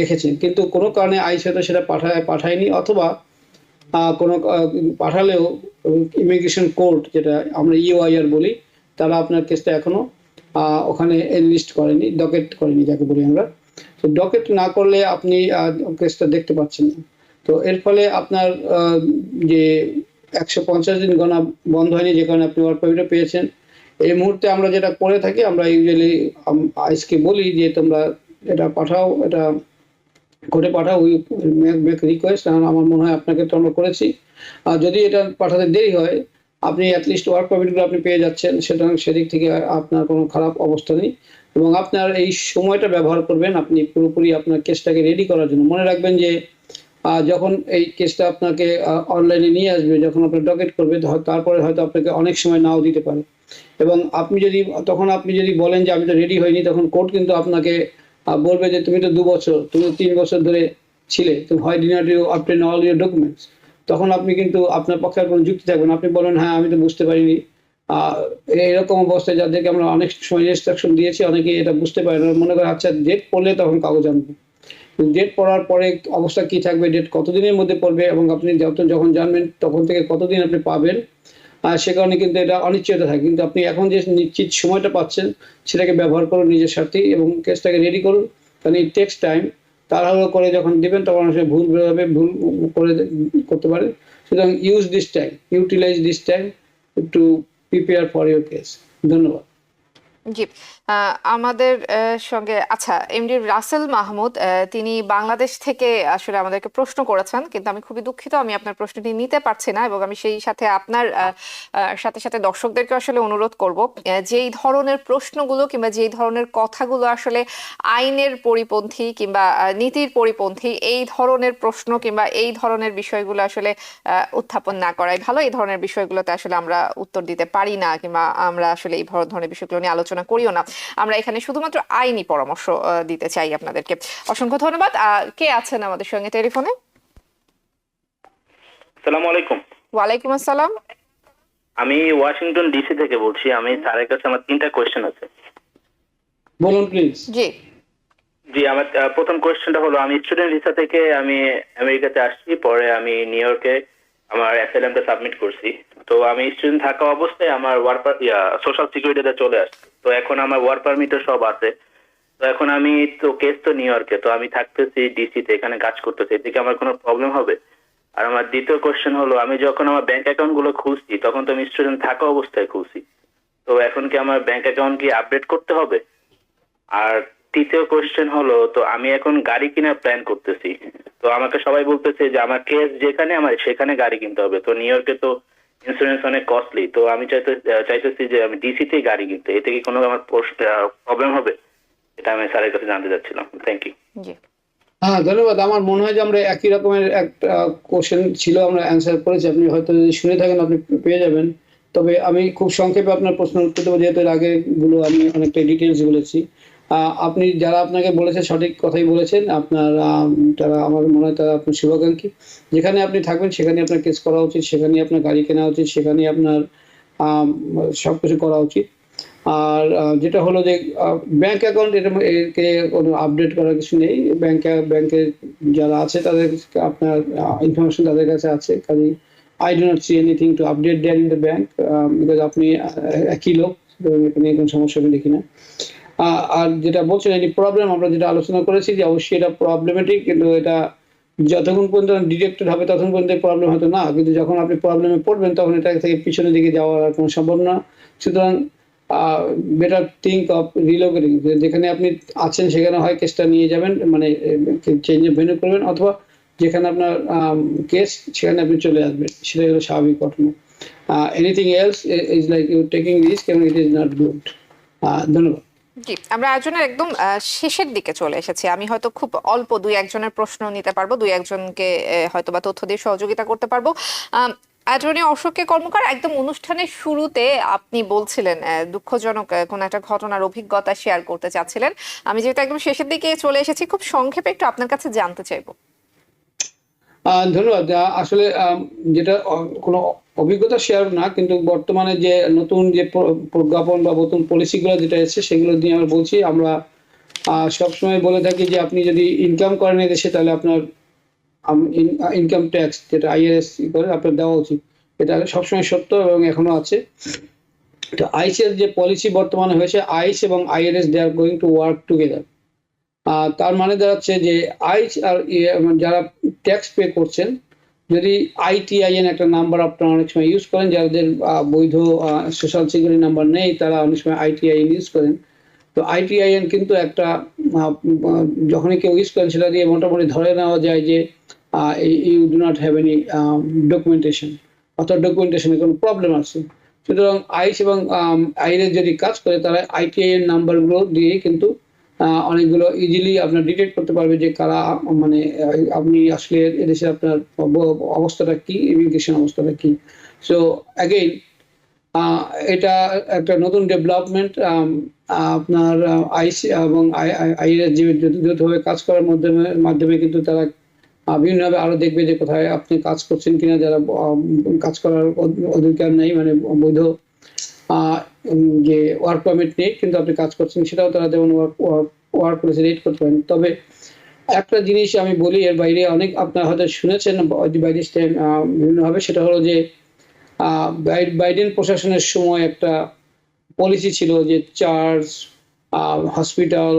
রেখেছেন, কিন্তু কোনো কারণে আইস হয়তো সেটা পাঠায়নি, অথবা কোনো পাঠালেও ইমিগ্রেশন কোর্ট, যেটা আমরা ইউআইআর বলি, তারা আপনার কেসটা এখনো ওখানে এনলিস্ট করেনি, ডকেট করেনি যাকে বলি আমরা। তো ডকেট না করলে আপনি কেসটা দেখতে পাচ্ছেন না। তো এর ফলে আপনার যে 150 দিন গণনা বন্ধ হয়নি, যে কারণে আপনি ওয়ার্ক পারমিটও পেয়েছেন। এই মুহূর্তে আমরা যেটা করে থাকি, আমরা ইউজুয়ালি আইসকে বলি যে তোমরা এটা পাঠাও, এটা করে পাঠাও, উই মেক রিকোয়েস্ট। আমার মনে হয় আপনাকে তো আমরা করেছি। আর যদি এটা পাঠাতে দেরি হয়, আপনি অ্যাটলিস্ট ওয়ার্ক পারমিটগুলো আপনি পেয়ে যাচ্ছেন, সুতরাং সেদিক থেকে আপনার কোনো খারাপ অবস্থা নেই। এবং আপনার এই সময়টা ব্যবহার করবেন আপনি পুরোপুরি আপনার কেসটাকে রেডি করার জন্য। মনে রাখবেন যে যখন এই কেসটা আপনাকে অনলাইনে নিয়ে আসবে, যখন আপনার ডকেট করবে, তারপরে হয়তো আপনাকে অনেক সময় নাও দিতে পারে। এবং আপনি যদি বলেন যে আমি তো রেডি হইনি, তখন কোর্ট কিন্তু আপনাকে বলবে যে তুমি তো 2 বছর, তুমি 3 বছর ধরে ছিলে, তুমি হয় did not you obtain all your documents. তখন আপনি কিন্তু আপনার পক্ষে আর কোনো যুক্তি থাকবে না। আপনি বলেন হ্যাঁ আমি তো বুঝতে পারিনি। এরকম অবস্থায় যাদেরকে আমরা অনেক সময় ইনস্ট্রাকশন দিয়েছি, অনেকেই এটা বুঝতে পারে না, মনে করে আচ্ছা ডেট পড়লে তখন কাগজ আনবো। ডেট পড়ার পরে অবস্থা কি থাকবে, ডেট কতদিনের মধ্যে পড়বে, এবং আপনি যখন জানবেন তখন থেকে কতদিন আপনি পাবেন, সে কারণে কিন্তু এটা অনিশ্চয়তা থাকে। কিন্তু আপনি এখন যে নিশ্চিত সময়টা পাচ্ছেন, সেটাকে ব্যবহার করুন নিজের স্বার্থে এবং কেসটাকে রেডি করুন, কারণ এই টেক্স টাইম। তাড়াহুড়ো করে যখন দিবেন তখন আসলে ভুল বেরোবে, ভুল করতে পারে। সুতরাং utilize this time to prepare for your case. ধন্যবাদ। জি, আমাদের সঙ্গে আচ্ছা এমডি রাসেল মাহমুদ, তিনি বাংলাদেশ থেকে আসলে আমাদেরকে প্রশ্ন করেছেন, কিন্তু আমি খুবই দুঃখিত আমি আপনার প্রশ্নটি নিতে পারছি না, এবং আমি সেই সাথে আপনার সাথে সাথে দর্শকদেরকে আসলে অনুরোধ করব, যেই ধরনের প্রশ্নগুলো কিংবা যেই ধরনের কথাগুলো আসলে আইনের পরিপন্থী কিংবা নীতির পরিপন্থী, এই ধরনের প্রশ্ন কিংবা এই ধরনের বিষয়গুলো আসলে উত্থাপন না করাই ভালো। এই ধরনের বিষয়গুলোতে আসলে আমরা উত্তর দিতে পারি না, কিংবা আমরা আসলে এই ধরনের বিষয়গুলো নিয়ে আলোচনা করিও না। আমরা এখানে শুধুমাত্র আইনি পরামর্শ দিতে চাই আপনাদেরকে। অসংখ্য ধন্যবাদ। কে আছেন আমাদের সঙ্গে টেলিফোনে? আসসালামু আলাইকুম। ওয়ালাইকুম আসসালাম। আমি ওয়াশিংটন ডিসি থেকে বলছি। আমি স্যারের কাছে আমার 3টা কোয়েশ্চেন আছে। বলুন প্লিজ। জি জি, আমার প্রথম কোয়েশ্চেনটা হলো, আমি স্টুডেন্ট ভিসা থেকে আমি আমেরিকাতে আসছি, পরে আমি নিউ ইয়র্কে আমার অ্যাসাইলামটা সাবমিট করছি। তো আমি স্টুডেন্ট থাকা অবস্থায় আমার সোশ্যাল সিকিউরিটিতে চলে আসছে। তো এখন আমার ওয়ার্ক পারমিটও সব আছে। তো এখন আমি তো কেস তো নিউ ইয়র্কে, তো আমি থাকতেছি ডিসিতে, এখানে কাজ করতেছি, এদিকে আমার কোনো প্রবলেম হবে? আর আমার দ্বিতীয় কোয়েশ্চেন হলো, আমি যখন আমার ব্যাংক অ্যাকাউন্ট গুলো খুলছি তখন তো আমি স্টুডেন্ট থাকা অবস্থায় খুলছি, তো এখন কি আমার ব্যাংক অ্যাকাউন্ট কি আপডেট করতে হবে? আর তৃতীয় কোয়েশ্চেন হলো, তো আমি এখন গাড়ি কেনার প্ল্যান করতেছি। তো আমাকে সবাই বলতেছে যে আমার কেস যেখানে, আমার সেখানে গাড়ি কিনতে হবে। তো নিউ ইয়র্কে তো ইন্স্যুরেন্স অনেক কস্টলি। তো আমি চাইতেছি যে আমি ডিসিতেই গাড়ি কিনতে। এতে কি কোনো আমার প্রবলেম হবে? এটা আমি স্যারের কাছে জানতে চাচ্ছিলাম। Thank you. জি হ্যাঁ ধন্যবাদ। আমার মনে হয় যে আমরা একই রকমের একটা কোশ্চেন ছিল, আমরা অ্যান্সার করেছি। আপনি হয়তো যদি শুনে থাকেন আপনি পেয়ে যাবেন। তবে আমি খুব সংক্ষেপে আপনার প্রশ্ন উত্তর দেবো, যেহেতু এর আগেগুলো আমি অনেকটা ডিটেলস বলেছি। আপনি যারা আপনাকে বলেছে সঠিক কথাই বলেছেন। আপনার তারা আমার মনে হয় তারা আপনার শুভাকাঙ্ক্ষী। যেখানে আপনি থাকবেন সেখানে আপনার কেস করা উচিত, সেখানেই আপনার গাড়ি কেনা উচিত, সেখানেই আপনার সবকিছু করা উচিত। আর যেটা হলো যে ব্যাংক অ্যাকাউন্ট, একে কোনো আপডেট করার কিছু নেই। ব্যাংকে যারা আছে তাদের আপনার ইনফরমেশন তাদের কাছে আছে। কাজে I do not see anything to update there in the bank, because আপনি একই লোক, এখানে কোনো সমস্যা আমি দেখি না। আর যেটা বলছেন এটি প্রবলেম, আমরা যেটা আলোচনা করেছি যে অবশ্যই এটা প্রবলেমেটিক, কিন্তু এটা যতক্ষণ পর্যন্ত ডিটেক্টেড হবে ততক্ষণ পর্যন্ত প্রবলেম হতো না, কিন্তু যখন আপনি প্রবলেমে পড়বেন তখন এটা থেকে পিছনের দিকে যাওয়ার কোনো সম্ভাবনা। সুতরাং বেটার থিঙ্ক অফ রিলোকেটিং। যেখানে আপনি আছেন সেখানে হয় কেসটা নিয়ে যাবেন, মানে চেঞ্জ অফ ভেন্যু করবেন, অথবা যেখানে আপনার কেস সেখানে আপনি চলে আসবেন। সেটাই হলো স্বাভাবিক ঘটনা। Anything else is like you taking risk, এবং ইট ইজ নট গুড। ধন্যবাদ। জি, আমরা আয়োজনের একদম শেষের দিকে চলে এসেছি। আমি হয়তো খুব অল্প 2-1 প্রশ্ন নিতে পারবো, 2-1 হয়তো বা তথ্য দিয়ে সহযোগিতা করতে পারবো। অ্যাটর্নি অশোক কে কর্মকার, একদম অনুষ্ঠানের শুরুতে আপনি বলছিলেন দুঃখজনক কোন একটা ঘটনার অভিজ্ঞতা শেয়ার করতে চাচ্ছিলেন। আমি যেহেতু একদম শেষের দিকে চলে এসেছি, খুব সংক্ষেপে একটু আপনার কাছে জানতে চাইবো। ধন্যবাদ। আসলে যেটা কোনো অভিজ্ঞতা শেয়ার না, কিন্তু বর্তমানে যে নতুন যে প্রজ্ঞাপন বা নতুন পলিসিগুলো যেটা এসেছে সেগুলো নিয়ে আমরা বলছি। আমরা সবসময় বলে থাকি যে আপনি যদি ইনকাম করেন এদেশে, তাহলে আপনার ইনকাম ট্যাক্স যেটা IRS করে আপনার দেওয়া উচিত, এটা সবসময় সত্য এবং এখনো আছে। তো আইসের যে পলিসি বর্তমানে হয়েছে, আইস এবং IRS they are going to work together. তার মানে দাঁড়াচ্ছে যে আইস আর যারা ট্যাক্স পে করছেন, যদি ITIN একটা নাম্বার আপনারা অনেক সময় ইউজ করেন, যাদের বৈধ সোশ্যাল সিকিউরিটি নাম্বার নেই তারা অনেক সময় ITIN ইউজ করেন। তো ITIN কিন্তু একটা যখনই কেউ ইউজ করেন সেটা দিয়ে মোটামুটি ধরে নেওয়া যায় যে you do not have any documentation, অর্থাৎ ডকুমেন্টেশনে কোনো প্রবলেম আছে। সুতরাং আইস এবং IRS যদি কাজ করে তারা ITIN নাম্বারগুলো দিয়ে কিন্তু অনেকগুলো ইজিলি আপনার ডিটেক্ট করতে পারবে যে কারা, মানে আপনি আসলে এদেশে আপনার অবস্থাটা কি, ইমিগ্রেশন অবস্থাটা কি। সো অ্যাগেইন এটা একটা নতুন ডেভেলপমেন্ট। আপনার আইস এবং IRS যে যৌথভাবে কাজ করার মাধ্যমে কিন্তু তারা বিভিন্নভাবে আরো দেখবে যে কোথায় আপনি কাজ করছেন কিনা, যারা কাজ করার অধিকার নেই, মানে বৈধ যে ওয়ার্ক পারমিট নেই কিন্তু আপনি কাজ করছেন, সেটাও তারা যেমন ওয়ার্ক প্লেসে রেট করতে পারেন। তবে একটা জিনিস আমি বলি, এর বাইরে অনেক আপনারা হয়তো শুনেছেন বাইরে বিভিন্নভাবে, সেটা হলো যে বাইডেন প্রশাসনের সময় একটা পলিসি ছিল যে চার্চ, হসপিটাল,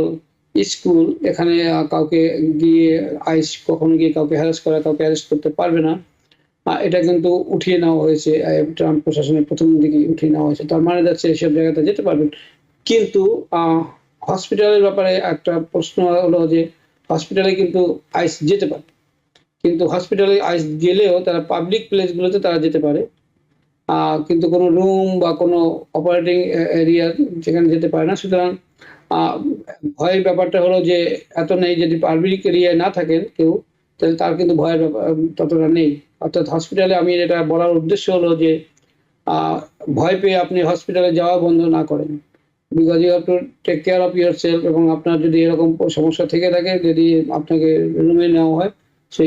স্কুল, এখানে কাউকে গিয়ে আইস কখনো গিয়ে কাউকে হ্যারাস করা, কাউকে অ্যারেস্ট করতে পারবে না। এটা কিন্তু উঠিয়ে নেওয়া হয়েছে, ট্রাম্প প্রশাসনের প্রথম দিকে উঠিয়ে নেওয়া হয়েছে। তার মানে যাচ্ছে এসব জায়গাতে যেতে পারবেন। কিন্তু হসপিটালের ব্যাপারে একটা প্রশ্ন হলো যে হসপিটালে কিন্তু আইস যেতে পারে, কিন্তু হসপিটালে আইস গেলেও তারা পাবলিক প্লেসগুলোতে তারা যেতে পারে, কিন্তু কোনো রুম বা কোনো অপারেটিং এরিয়া যেখানে যেতে পারে না। সুতরাং ভয়ের ব্যাপারটা হলো যে এত নেই, যদি পাবলিক এরিয়ায় না থাকেন কেউ তাহলে তার কিন্তু ভয়ের ব্যাপার ততটা নেই। অর্থাৎ হসপিটালে আমি এটা বলার উদ্দেশ্য হলো যে ভয় পেয়ে আপনি হসপিটালে যাওয়া বন্ধ না করেন, because you have to take care of yourself. এবং আপনার যদি এরকম সমস্যা থেকে থাকে, যদি আপনাকে রুমে নেওয়া হয়, so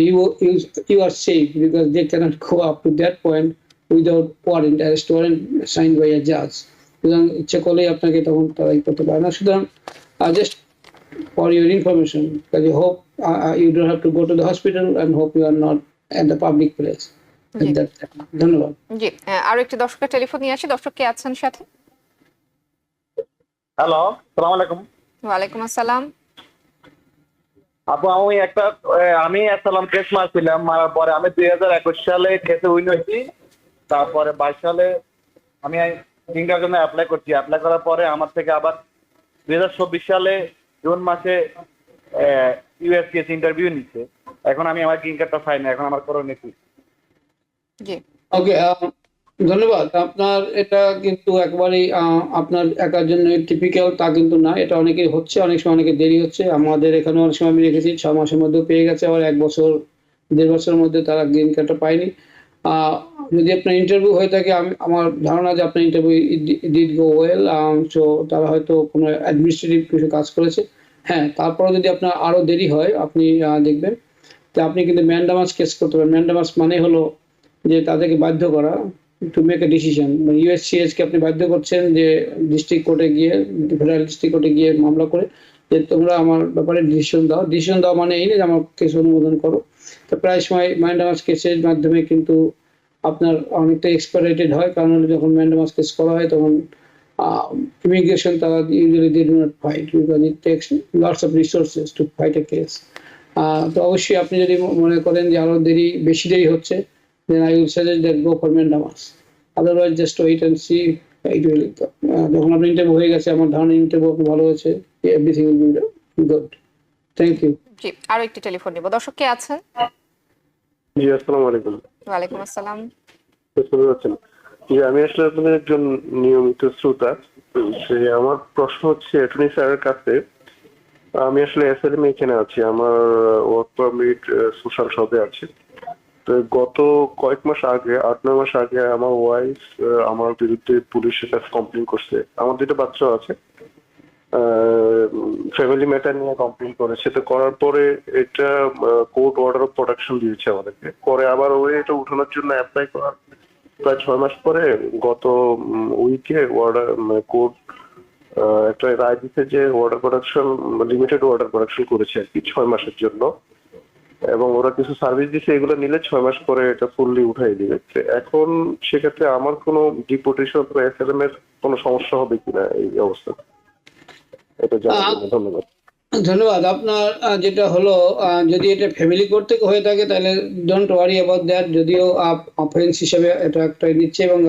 you are safe, because they can't go up to that point without warrant, arrest warrant sign by a জাজ। সুতরাং ইচ্ছে করলেই আপনাকে তখন তারা করতে পারে না। সুতরাং জাস্ট ফর ইউর ইনফরমেশন, কাজে hope you don't have to go to the hospital and hope you are not at the public place. ধন্যবাদ। জি, আরো একটি দর্শকের টেলিফোন নিয়ে আসি। দর্শক কে আছেন সাথে? হ্যালো, সালাম আলাইকুম। ওয়ালাইকুম আসসালাম। আপু, আমি আসসালাম কেস মারছিলাম, মারার পরে আমি 2021 সালে কেসে উইন হয়েছি। তারপরে 22 সালে আমি ফিঙ্গার জন্য অ্যাপ্লাই করছি। অ্যাপ্লাই করার পরে আমার থেকে আবার 2024 সালে জুন মাসে USCIS ইন্টারভিউ নিচ্ছে। এখন আমি আমার গ্রিন কার্ডটা পাই না, এখন আমার করণীয় কি? জি, ওকে, ধন্যবাদ। আপনার এটা কিন্তু একবারেই আপনার একার জন্য টিপিক্যাল তা কিন্তু না, এটা অনেকেই হচ্ছে, অনেক সময় অনেকে দেরি হচ্ছে। আমাদের এখানে অনেক সময় আমি রেখেছি 6 মাসের মধ্যে পেয়ে গেছে, আবার 1 বছর 1.5 বছরের মধ্যে তারা গ্রিন কার্ডটা পায়নি। যদি আপনার ইন্টারভিউ হয়ে থাকে, আমার ধারণা যে আপনার interview did go well, so তারা হয়তো কোনো অ্যাডমিনিস্ট্রেটিভ কিছু কাজ করেছে। হ্যাঁ, তারপরে যদি আপনার আরো দেরি হয়, আপনি দেখবেন যে আপনি কিন্তু ম্যান্ডামাস কেস করতে পারেন। ম্যান্ডামাস মানে হলো যে তাদেরকে বাধ্য করা to make a decision. USCIS কে আপনি বাধ্য করছেন যে ডিস্ট্রিক্ট কোর্টে গিয়ে, ফেডারেল ডিস্ট্রিক্ট কোর্টে গিয়ে মামলা করে যে তোমরা আমার ব্যাপারে ডিসিশন দাও। ডিসিশন দেওয়া মানে এই না যে আমার কেস অনুমোদন করো। তো প্রায় সময় ম্যান্ডামাস কেসের মাধ্যমে কিন্তু আপনার অনেকটা এক্সপায়ারেটেড হয়, কারণ যখন ম্যান্ডামাস কেস করা হয় তখন ইমিগ্রেশন তারা usually they do not fight, because it takes lots of resources to fight a case. তো অবশ্যই আপনি যদি মনে করেন যে আরো বেশি দেরি হচ্ছে, then I will suggest that go for mandamus. Otherwise, just wait and see. It will. যখন আপনার ইন্টারভিউ হয়ে গেছে, আমার ধারণা ইন্টারভিউ ভালো হয়েছে, everything will be good. Thank you. জি, আরো একটি টেলিফোন নিব। দর্শক কে আছেন? জি, আসসালামু আলাইকুম। ওয়ালাইকুম আসসালাম। শুনতে পাচ্ছেন? জি, আমি আসলে আপনাদের একজন নিয়মিত শ্রোতা। আমার প্রশ্ন হচ্ছে অ্যাটর্নি স্যারের কাছে, আমি আসলে অ্যাসাইলাম এখানে আছি, আমার ওয়ার্ক পারমিট সোশ্যাল সবে আছে। তো গত কয়েক মাস আগে, 8-9 মাস আগে আমার ওয়াইফ আমার বিরুদ্ধে পুলিশের কাছে কমপ্লেন করছে। আমার 2টা বাচ্চা আছে, ফ্যামিলি ম্যাটার নিয়ে কমপ্লেন করেছে। তো করার পরে এটা কোর্ট অর্ডার অফ প্রোটেকশন দিয়েছে আমাদেরকে। পরে আবার ওই এটা উঠানোর জন্য অ্যাপ্লাই করার প্রায় 6 মাস পরে গত উইকে কোর্ট একটা রায় দিতে যে order protection, limited order protection করেছে আর কি 6 মাসের জন্য। এবং ওরা কিছু সার্ভিস দিছে, এগুলো নিলে 6 মাস পরে এটা ফুললি উঠাই দিবে। তো এখন সেক্ষেত্রে আমার কোনো ডিপোর্টেশন বা অ্যাসাইলাম এর কোনো সমস্যা হবে কিনা এই অবস্থা, এটা জানার জন্য ধন্যবাদ। ধন্যবাদ। আপনার যেটা হলো, যদি এটা ফ্যামিলি কোর্ট থেকে হয়ে থাকে তাহলে ডোন্ট ওয়ারি অ্যাবাউট দ্যাট। যদিও অফেন্স হিসেবে এটা একটা নিচ্ছে, এবং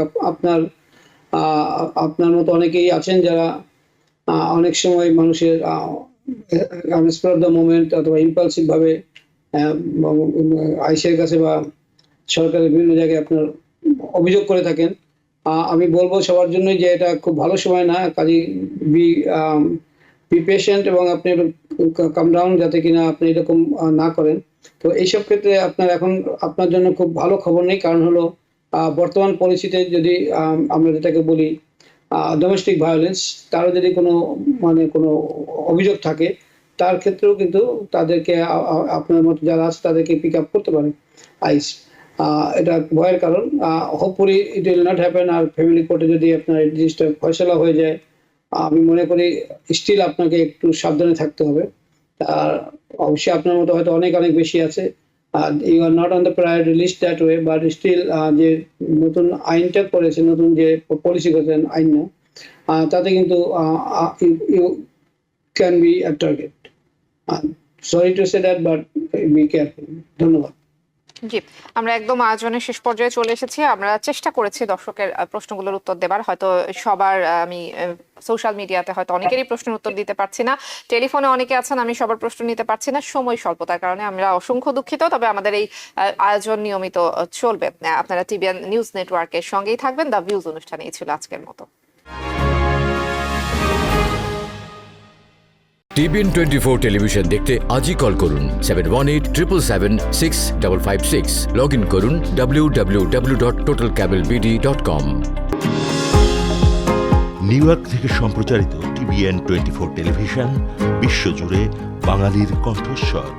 আপনার মতো অনেকেই আছেন যারা অনেক সময় মানুষের স্পট অফ দ্য মোমেন্ট অথবা ইম্পালসিভ ভাবে আইসির কাছে বা সরকারের বিভিন্ন জায়গায় আপনার অভিযোগ করে থাকেন। আমি বলবো সবার জন্যই যে এটা খুব ভালো সময় না, কাজে বি পেশেন্ট এবং আপনি কাম ডাউন যাতে কিনা আপনি এরকম না করেন। তো এইসব ক্ষেত্রে এখন আপনার জন্য খুব ভালো খবর নেই, কারণ হলো বর্তমান পরিস্থিতিতে যদি আমরা যেটাকে বলি ডোমেস্টিক ভায়োলেন্স, তারও যদি কোনো অভিযোগ থাকে, তার ক্ষেত্রেও কিন্তু তাদেরকে আপনার মতো যারা আছে তাদেরকে পিক আপ করতে পারে আইস। এটা ভয়ের কারণ। Hopefully it will not happen. আর ফ্যামিলি কোর্টে যদি আপনার এই জিনিসটা ফয়সলা হয়ে যায়, আমি মনে করি স্টিল আপনাকে একটু সাবধানে থাকতে হবে। আর অবশ্যই আপনার মতো হয়তো অনেক অনেক বেশি আছে, you are not on the priority list that way, but still যে নতুন আইনটা করেছে, নতুন যে পলিসি করেছেন আইন না, তাতে কিন্তু you can be a target. Sorry to say that, but be careful. ধন্যবাদ। জি, আমরা একদম আয়োজনের শেষ পর্যায়ে চলে এসেছি। আমরা চেষ্টা করেছি দর্শকের প্রশ্নগুলোর উত্তর দেবার, হয়তো সবার আমি সোশ্যাল মিডিয়াতে হয়তো অনেকেরই প্রশ্নের উত্তর দিতে পারছি না, টেলিফোনে অনেকে আছেন আমি সবার প্রশ্ন নিতে পারছি না, সময় স্বল্পতার কারণে আমরা অসংখ্য দুঃখিত। তবে আমাদের এই আয়োজন নিয়মিত চলবে। আপনারা টিবিএন নিউজ নেটওয়ার্কের সঙ্গেই থাকবেন। দ্য ভিউজ অনুষ্ঠানে এই ছিল আজকের মতো। টিবিএন 24 টেলিভিশন দেখতে আজই কল করুন 7187776556। লগ ইন করুন www.totalcablebd.com। নিউ ইয়র্ক থেকে সম্প্রচারিত টিবিএন 24 টেলিভিশন বিশ্বজুড়ে বাঙালির কণ্ঠস্বর।